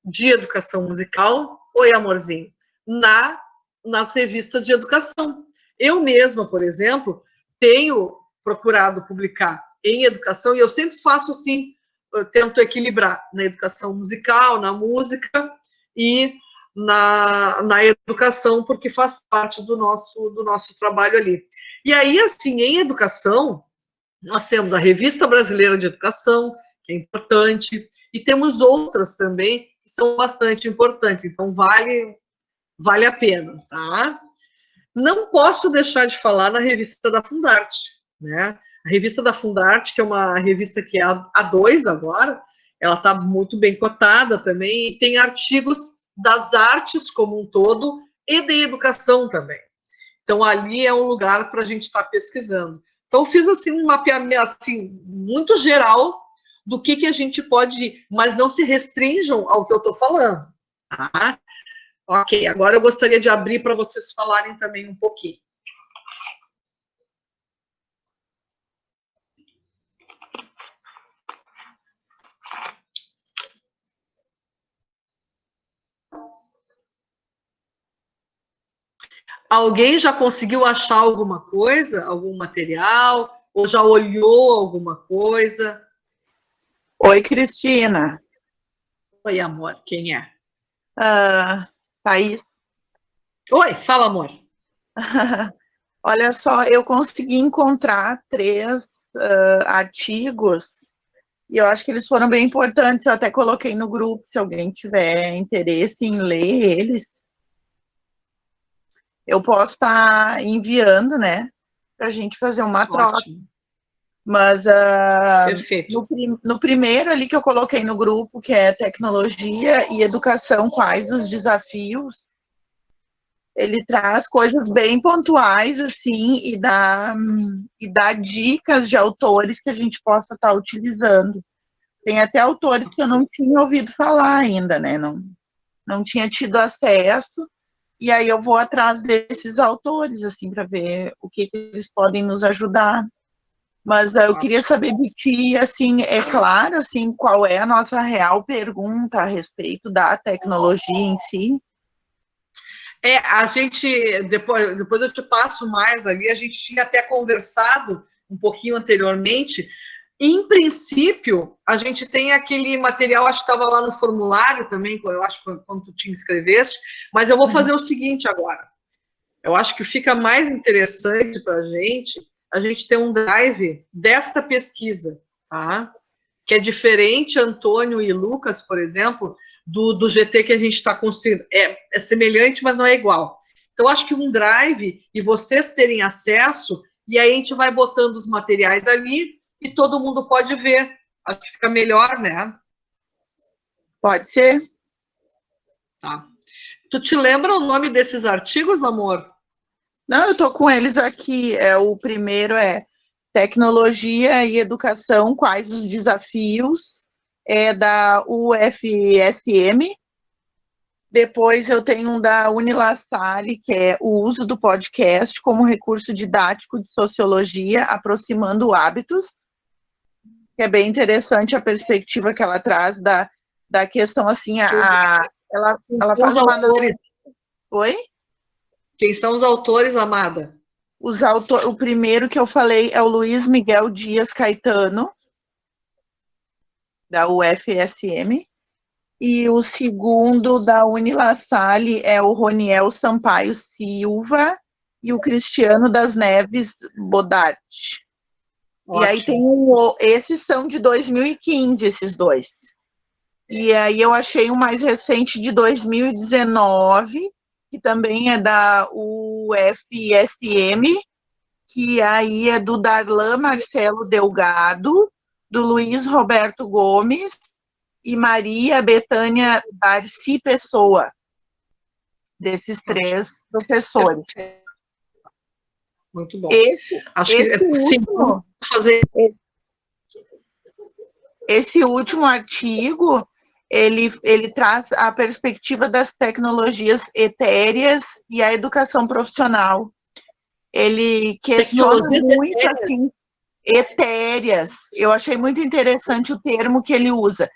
de educação musical, oi, amorzinho, nas revistas de educação. Eu mesma, por exemplo, tenho procurado publicar em educação, e eu sempre faço assim, eu tento equilibrar na educação musical, na música e na educação, porque faz parte do nosso trabalho ali. E aí, assim, em educação, nós temos a Revista Brasileira de Educação, que é importante, e temos outras também que são bastante importantes, então vale a pena, tá? Não posso deixar de falar na Revista da Fundarte, né? A Revista da Fundarte, que é uma revista que é a 2 agora, ela está muito bem cotada também, e tem artigos das artes como um todo e de educação também. Então, ali é um lugar para a gente estar pesquisando. Então, fiz assim um mapeamento assim, muito geral do que a gente pode, mas não se restringam ao que eu estou falando. Tá? Ok, agora eu gostaria de abrir para vocês falarem também um pouquinho. Alguém já conseguiu achar alguma coisa, algum material, ou já olhou alguma coisa? Oi, Cristina. Oi, amor, quem é? Thaís. Oi, fala, amor. Olha só, eu consegui encontrar 3 artigos, e eu acho que eles foram bem importantes, eu até coloquei no grupo, se alguém tiver interesse em ler eles. Eu posso estar enviando, né, para a gente fazer uma troca. Mas Perfeito. No primeiro ali que eu coloquei no grupo, que é tecnologia e educação, quais os desafios, ele traz coisas bem pontuais, assim, e dá dicas de autores que a gente possa estar utilizando. Tem até autores que eu não tinha ouvido falar ainda, né, não tinha tido acesso. E aí eu vou atrás desses autores, assim, para ver o que eles podem nos ajudar. Mas eu queria saber de ti, assim, é claro, assim, qual é a nossa real pergunta a respeito da tecnologia em si? A gente, depois eu te passo mais ali, a gente tinha até conversado um pouquinho anteriormente. Em princípio, a gente tem aquele material, acho que estava lá no formulário também, eu acho, quando tu te inscreveste, mas eu vou fazer o seguinte agora. eu acho que fica mais interessante para a gente ter um drive desta pesquisa, tá? Que é diferente, Antônio e Lucas, por exemplo, do GT que a gente está construindo. É semelhante, mas não é igual. Então, acho que um drive e vocês terem acesso, e aí a gente vai botando os materiais ali e todo mundo pode ver. Acho que fica melhor, né? Pode ser. Tá. Tu te lembra o nome desses artigos, amor? Não, eu estou com eles aqui. O primeiro é Tecnologia e Educação, quais os desafios? É da UFSM. Depois eu tenho um da Unilassalle, que é o uso do podcast como recurso didático de sociologia, aproximando hábitos, que é bem interessante a perspectiva que ela traz da questão, assim, ela faz uma... Oi? Quem são os autores, amada? O primeiro que eu falei é o Luiz Miguel Dias Caetano, da UFSM, e o segundo da Unilassalle é o Roniel Sampaio Silva e o Cristiano das Neves Bodart. Ótimo. E aí tem esses são de 2015, esses dois. E aí eu achei um mais recente de 2019, que também é da UFSM, que aí é do Darlan Marcelo Delgado, do Luiz Roberto Gomes e Maria Betânia Darcy Pessoa, desses 3 professores. Muito bom. Esse último artigo, ele traz a perspectiva das tecnologias etéreas e a educação profissional. Ele questiona muito, assim, etéreas. Eu achei muito interessante o termo que ele usa.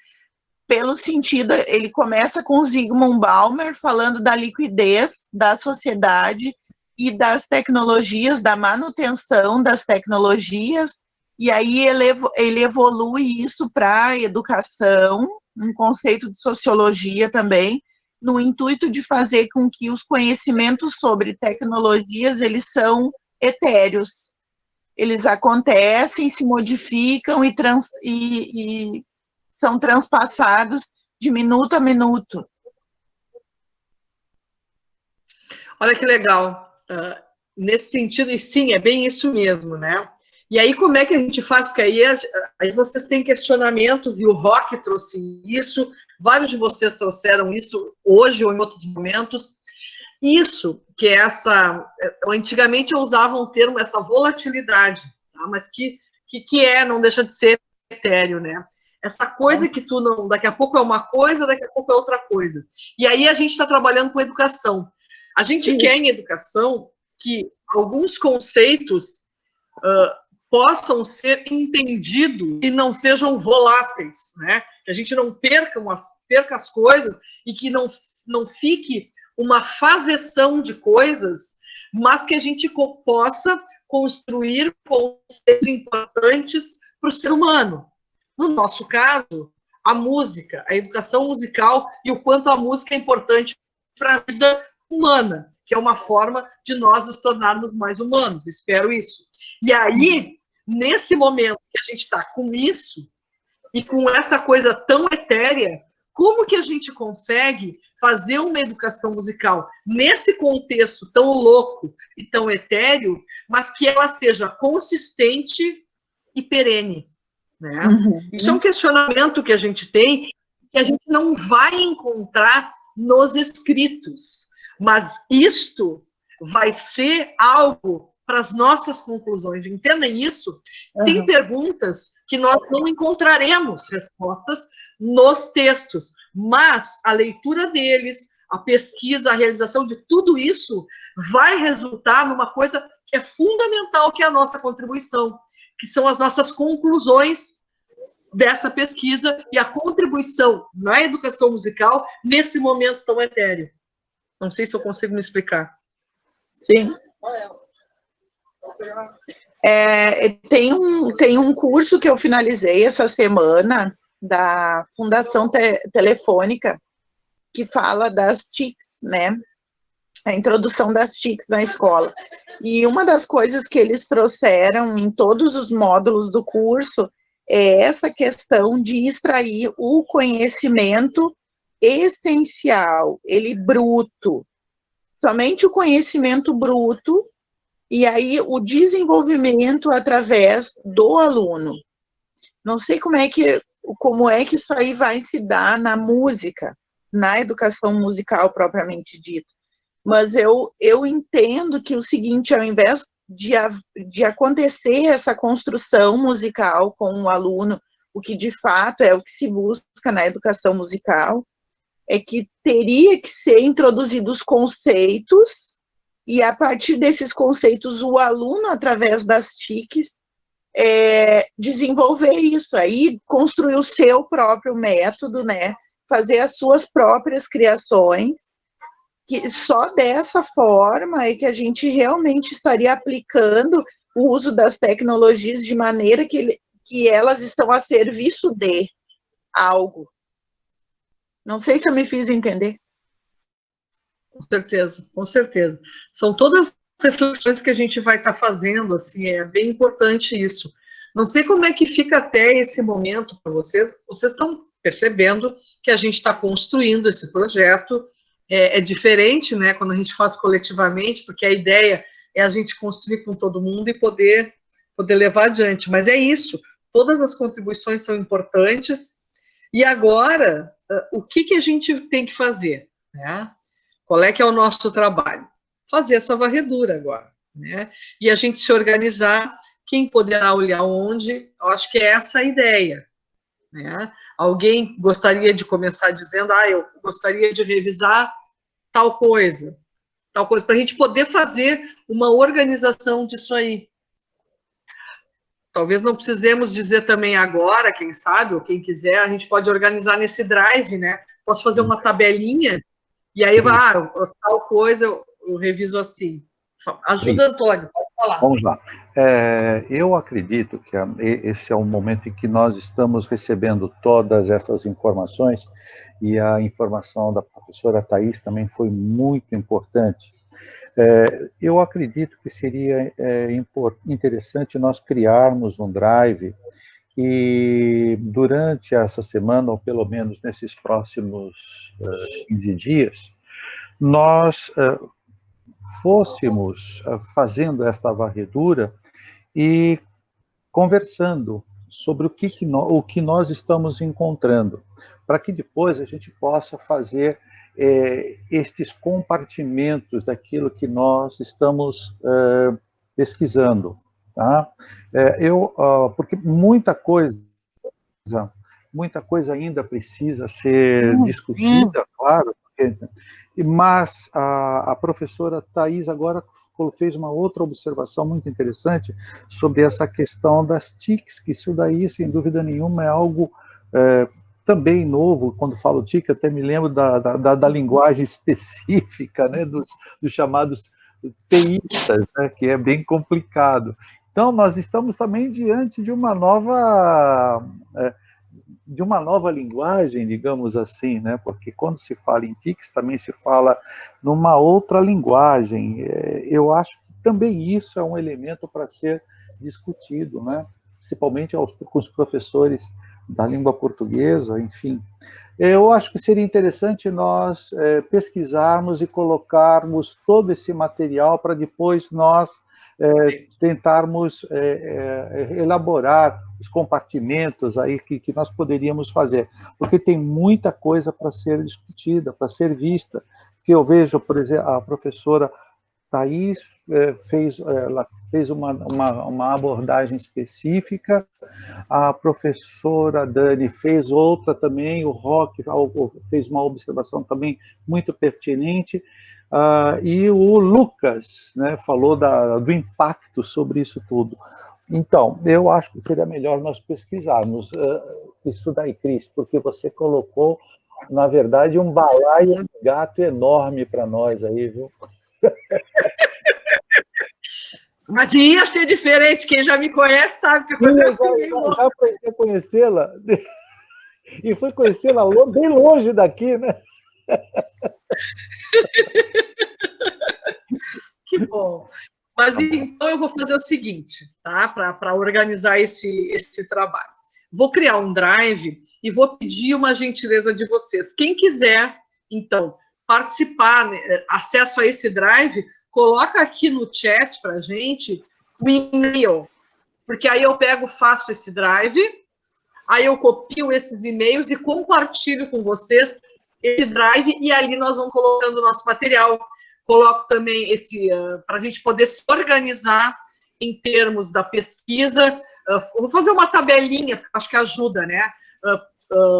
Pelo sentido, ele começa com Zygmunt Bauman, falando da liquidez da sociedade e das tecnologias, da manutenção das tecnologias, e aí ele evolui isso para a educação, um conceito de sociologia também, no intuito de fazer com que os conhecimentos sobre tecnologias, eles são etéreos. Eles acontecem, se modificam e são transpassados de minuto a minuto. Olha que legal. Nesse sentido, e sim, é bem isso mesmo, né? E aí, como é que a gente faz? Porque aí vocês têm questionamentos, e o Rock trouxe isso, vários de vocês trouxeram isso hoje ou em outros momentos. Isso, que é antigamente eu usava um termo, essa volatilidade, tá? Mas que não deixa de ser etéreo, né? Essa coisa que daqui a pouco é uma coisa, daqui a pouco é outra coisa. E aí a gente está trabalhando com educação. A gente quer em educação que alguns conceitos possam ser entendidos e não sejam voláteis, né? Que a gente não perca as coisas e que não fique uma faseção de coisas, mas que a gente possa construir conceitos importantes para o ser humano. No nosso caso, a música, a educação musical e o quanto a música é importante para a vida humana, que é uma forma de nós nos tornarmos mais humanos, espero isso. E aí, nesse momento que a gente está com isso, e com essa coisa tão etérea, como que a gente consegue fazer uma educação musical nesse contexto tão louco e tão etéreo, mas que ela seja consistente e perene, né? Isso é um questionamento que a gente tem, que a gente não vai encontrar nos escritos, mas isto vai ser algo para as nossas conclusões. Entendem isso? Tem perguntas que nós não encontraremos respostas nos textos, mas a leitura deles, a pesquisa, a realização de tudo isso vai resultar numa coisa que é fundamental, que é a nossa contribuição, que são as nossas conclusões dessa pesquisa e a contribuição na educação musical nesse momento tão etéreo. Não sei se eu consigo me explicar. Sim. Tem um curso que eu finalizei essa semana da Fundação Telefônica que fala das TICs, né? a introdução das TICs na escola. E uma das coisas que eles trouxeram em todos os módulos do curso é essa questão de extrair o conhecimento essencial, ele bruto, somente o conhecimento bruto, e aí o desenvolvimento através do aluno. Não sei como é que isso aí vai se dar na música, na educação musical propriamente dita. Mas eu entendo que o seguinte, ao invés de acontecer essa construção musical com o aluno, o que de fato é o que se busca na educação musical, é que teria que ser introduzidos conceitos, e a partir desses conceitos o aluno, através das TICs, desenvolver isso, aí construir o seu próprio método, né? Fazer as suas próprias criações, que só dessa forma é que a gente realmente estaria aplicando o uso das tecnologias de maneira que elas estão a serviço de algo. Não sei se eu me fiz entender. Com certeza, com certeza. São todas reflexões que a gente vai estar fazendo, assim, é bem importante isso. Não sei como é que fica até esse momento para vocês. Vocês estão percebendo que a gente está construindo esse projeto. É diferente, né, quando a gente faz coletivamente, porque a ideia é a gente construir com todo mundo e poder levar adiante. Mas é isso, todas as contribuições são importantes. E agora, o que a gente tem que fazer, né? Qual é que é o nosso trabalho? Fazer essa varredura agora, né? E a gente se organizar, quem poderá olhar onde, eu acho que é essa a ideia, né? Alguém gostaria de começar dizendo, eu gostaria de revisar tal coisa, para a gente poder fazer uma organização disso aí. Talvez não precisemos dizer também agora, quem sabe, ou quem quiser, a gente pode organizar nesse drive, né? Posso fazer uma tabelinha, e aí vai, tal coisa eu reviso assim. Ajuda, Antônio, pode falar. Vamos lá. Eu acredito que esse é o momento em que nós estamos recebendo todas essas informações, e a informação da professora Thais também foi muito importante. Eu acredito que seria interessante nós criarmos um drive e durante essa semana, ou pelo menos nesses próximos 15 dias, nós fôssemos fazendo esta varredura e conversando sobre o que nós estamos encontrando, para que depois a gente possa fazer estes compartimentos daquilo que nós estamos pesquisando, tá? Porque muita coisa ainda precisa ser discutida, claro, mas a professora Thais agora fez uma outra observação muito interessante sobre essa questão das TICs, que isso daí, sem dúvida nenhuma, é algo também novo. Quando falo TIC, até me lembro da linguagem específica, né, dos chamados TIistas, né, que é bem complicado. Então, nós estamos também diante de uma nova linguagem, digamos assim, né? Porque quando se fala em TICs, também se fala numa outra linguagem. Eu acho que também isso é um elemento para ser discutido, né? Principalmente com os professores da língua portuguesa, enfim. Eu acho que seria interessante nós pesquisarmos e colocarmos todo esse material para depois nós tentarmos elaborar os compartimentos aí que nós poderíamos fazer, porque tem muita coisa para ser discutida, para ser vista, que eu vejo, por exemplo, a professora Thais fez uma abordagem específica, a professora Dani fez outra também, o Roque fez uma observação também muito pertinente, e o Lucas, né, falou do impacto sobre isso tudo. Então, eu acho que seria melhor nós pesquisarmos isso daí, Cris, porque você colocou, na verdade, um balaio de gato enorme para nós aí, viu? Mas ia ser diferente, quem já me conhece sabe que eu já aprendi a conhecê-la, e fui conhecê-la bem longe daqui, né? bom. Mas então eu vou fazer o seguinte, tá? Para organizar esse trabalho. Vou criar um drive e vou pedir uma gentileza de vocês. Quem quiser, então, participar, né, acesso a esse drive, coloca aqui no chat para a gente o e-mail, porque aí eu faço esse drive, aí eu copio esses e-mails e compartilho com vocês esse drive, e ali nós vamos colocando o nosso material. Coloco também para a gente poder se organizar em termos da pesquisa. Vou fazer uma tabelinha, acho que ajuda, né?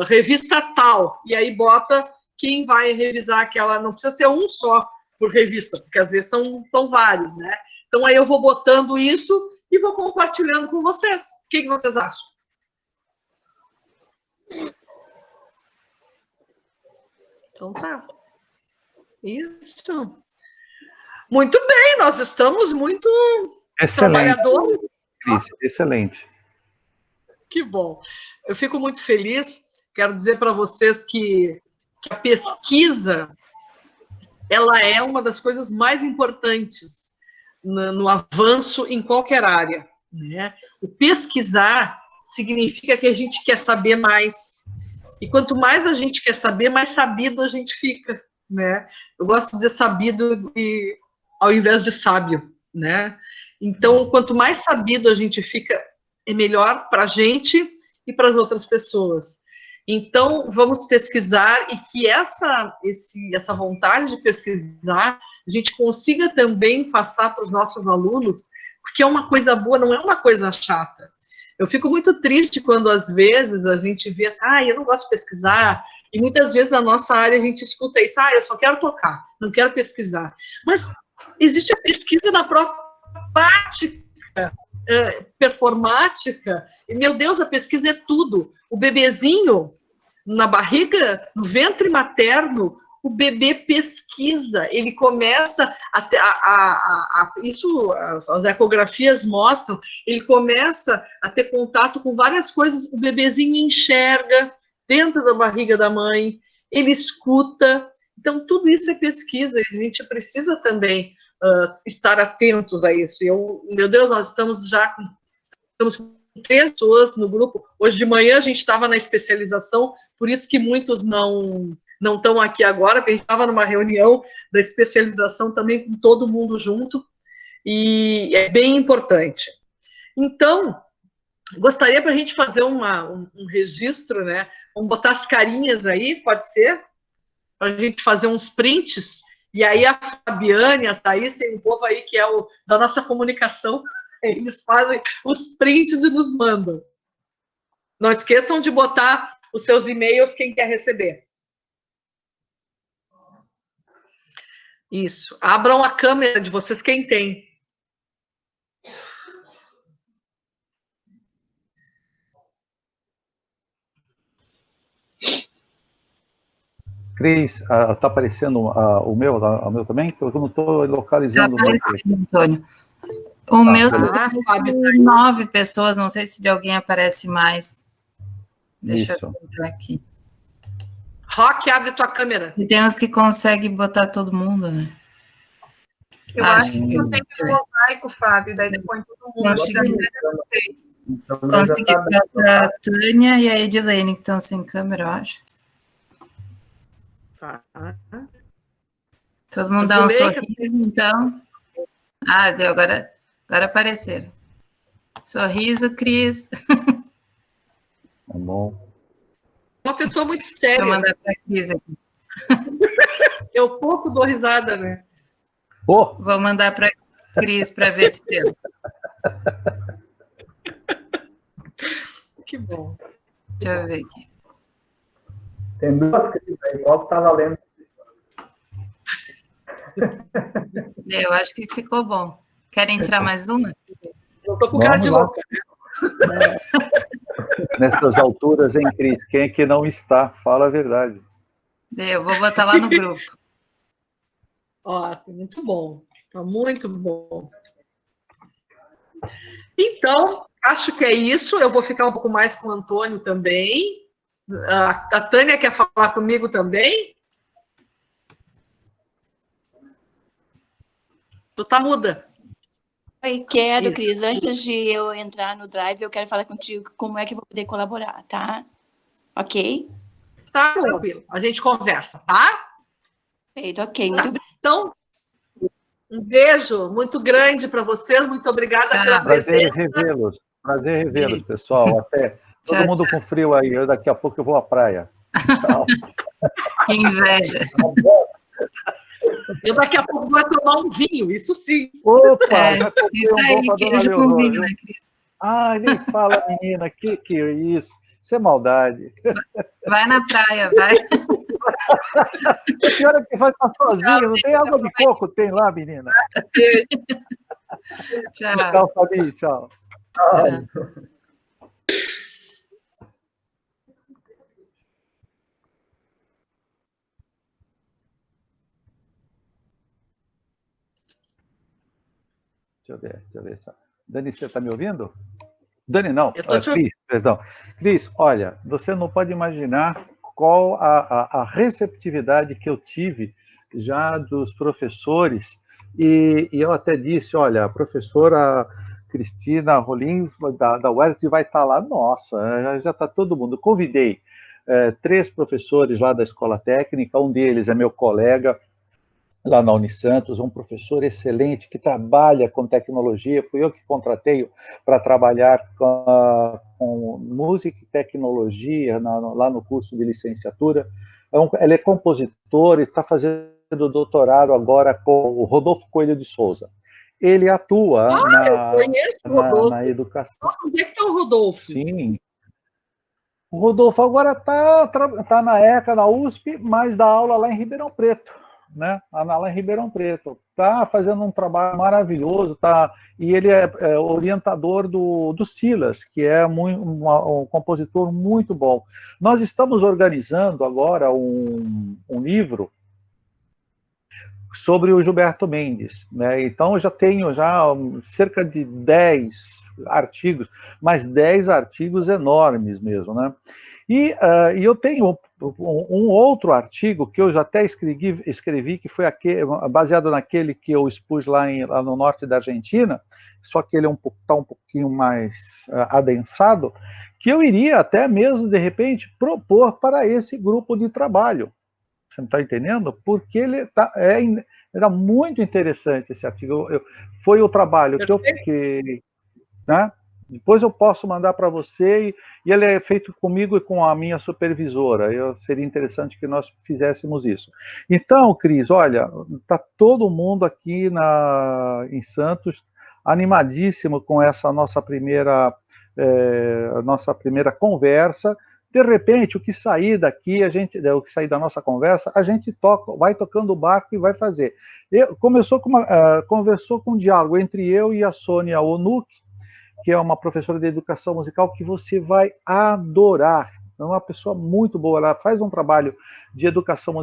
Revista tal, e aí bota quem vai revisar aquela, não precisa ser um só por revista, porque às vezes são vários, né? Então aí eu vou botando isso e vou compartilhando com vocês. O que vocês acham? Então tá. Isso. Muito bem, nós estamos muito trabalhadores. Cris, excelente. Que bom. Eu fico muito feliz. Quero dizer para vocês que a pesquisa, ela é uma das coisas mais importantes no avanço em qualquer área, né? O pesquisar significa que a gente quer saber mais. E quanto mais a gente quer saber, mais sabido a gente fica, né? Eu gosto de dizer sabido ao invés de sábio, né? Então, quanto mais sabido a gente fica, é melhor para a gente e para as outras pessoas. Então, vamos pesquisar e que essa vontade de pesquisar a gente consiga também passar para os nossos alunos, porque é uma coisa boa, não é uma coisa chata. Eu fico muito triste quando, às vezes, a gente vê assim, eu não gosto de pesquisar, e muitas vezes na nossa área a gente escuta isso, eu só quero tocar, não quero pesquisar. Mas existe a pesquisa na própria prática, performática, e, meu Deus, a pesquisa é tudo. O bebezinho, na barriga, no ventre materno, o bebê pesquisa, ele começa isso as ecografias mostram, ele começa a ter contato com várias coisas, o bebezinho enxerga dentro da barriga da mãe, ele escuta, então tudo isso é pesquisa, e a gente precisa também estar atentos a isso. Meu Deus, nós estamos com 3 pessoas no grupo. Hoje de manhã a gente estava na especialização, por isso que muitos não estão aqui agora, porque a gente estava numa reunião da especialização também com todo mundo junto, e é bem importante. Então, gostaria para a gente fazer um registro, né? Vamos botar as carinhas aí, pode ser? Para a gente fazer uns prints. E aí a Fabiane, a Thaís, tem um povo aí que é da nossa comunicação, eles fazem os prints e nos mandam. Não esqueçam de botar os seus e-mails, quem quer receber. Isso. Abram a câmera de vocês, quem tem. Cris, está aparecendo o meu também? Porque eu não estou localizando. Está aparecendo, Antônio. O meu aparece 9 pessoas, não sei se de alguém aparece mais. Deixa eu entrar aqui. Roque, abre tua câmera. E tem uns que conseguem botar todo mundo, né? Eu acho que eu tenho um mosaico, Fábio, daí depois todo mundo. Consegui para a Tânia e a Edilene, que estão sem câmera, eu acho. Tá. Todo mundo dá um sorriso, então. Deu, agora apareceram. Sorriso, Cris. Tá bom. Uma pessoa muito séria. Vou mandar para a Cris aqui. Eu pouco dou risada, né? Oh. Vou mandar para a Cris para ver se deu. Que bom. Deixa eu ver aqui. Tem 2 Cris aí, qual que estava lendo? Eu acho que ficou bom. Querem tirar mais uma? Eu estou com cara de louca, né? Nessas alturas, hein, Cris? Quem é que não está? Fala a verdade. Eu vou botar lá no grupo. Muito bom. Tá muito bom. Então, acho que é isso. Eu vou ficar um pouco mais com o Antônio também. A Tânia quer falar comigo também? Tu tá muda. Oi, quero, Isso. Cris, antes de eu entrar no Drive, eu quero falar contigo como é que eu vou poder colaborar, tá? Ok? Tá tranquilo. A gente conversa, tá? Perfeito, ok. Muito obrigada. Então, um beijo muito grande para vocês. Muito obrigada pela Prazer presença. revê-los. Prazer revê-los, pessoal. Até todo Tchau, mundo tchau. com frio aí. Daqui a pouco eu vou à praia. Tchau. Que inveja. Eu daqui a pouco vou tomar um vinho, isso sim. Opa, já comprei Isso um bom aí, para que dona hoje Leonor. combina, Viu? né, Cris? Ai, nem fala, menina. Que é isso? Isso é maldade. Vai na praia, vai. O pior é que vai estar sozinho. Não tem água de coco? Tem lá, menina. Tchau. Tchau, Fabi. Tchau. Tchau. Deixa eu ver. Dani, você está me ouvindo? Dani, não. Eu tô te Cris, perdão. Cris, olha, você não pode imaginar qual a receptividade que eu tive já dos professores, e eu até disse, olha, a professora Cristina Rolim, da UERJ, vai estar lá. Nossa, já está todo mundo. Convidei 3 professores lá da Escola Técnica, um deles é meu colega, lá na Unisantos, um professor excelente que trabalha com tecnologia, fui eu que contratei para trabalhar com música e tecnologia lá no curso de licenciatura. Ele é compositor e está fazendo doutorado agora com o Rodolfo Coelho de Souza. Ele atua na educação. Nossa, onde é que está o Rodolfo? Sim. O Rodolfo agora está na ECA, na USP, mas dá aula lá em Ribeirão Preto. Né? Lá em Ribeirão Preto, está fazendo um trabalho maravilhoso, e ele é orientador do Silas, que é um compositor muito bom. Nós estamos organizando agora um livro sobre o Gilberto Mendes, né? Então eu já tenho cerca de 10 artigos, mas 10 artigos enormes mesmo, né? E eu tenho um outro artigo que eu já até escrevi que foi baseado naquele que eu expus lá no norte da Argentina, só que ele está um pouquinho mais adensado, que eu iria até mesmo, de repente, propor para esse grupo de trabalho. Você não está entendendo? Porque ele era muito interessante esse artigo. Foi o trabalho que eu fiquei, né? Depois eu posso mandar para você, e ele é feito comigo e com a minha supervisora. Seria interessante que nós fizéssemos isso. Então, Cris, olha, está todo mundo aqui em Santos animadíssimo com essa nossa primeira conversa. De repente, o que sair daqui, o que sair da nossa conversa, a gente vai tocando o barco e vai fazer. Conversou com um diálogo entre eu e a Sônia Onuck, que é uma professora de educação musical que você vai adorar. É uma pessoa muito boa, ela faz um trabalho de educação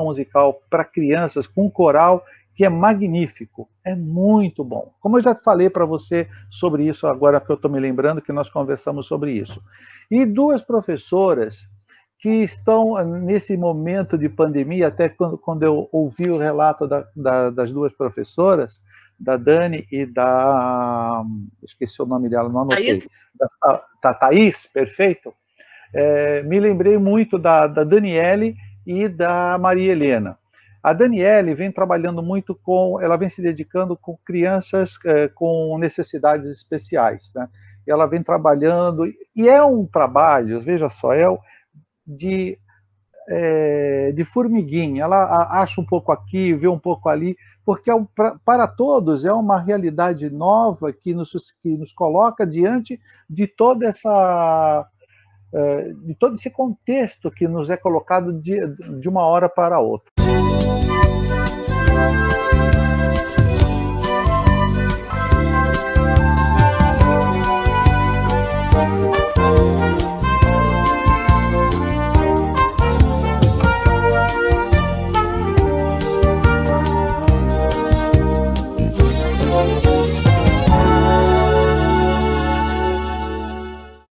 musical para crianças com coral que é magnífico, é muito bom. Como eu já falei para você sobre isso, agora que eu estou me lembrando que nós conversamos sobre isso. E 2 professoras que estão nesse momento de pandemia, até quando eu ouvi o relato das 2 professoras, da Dani e esqueci o nome dela, não anotei. Da Thaís, perfeito. Me lembrei muito da Daniele e da Maria Helena. A Daniele vem trabalhando muito ela vem se dedicando com crianças com necessidades especiais, né? Ela vem trabalhando, e é um trabalho, veja só, de formiguinha. Ela acha um pouco aqui, vê um pouco ali, porque para todos é uma realidade nova que nos coloca diante de todo esse contexto que nos é colocado de uma hora para outra.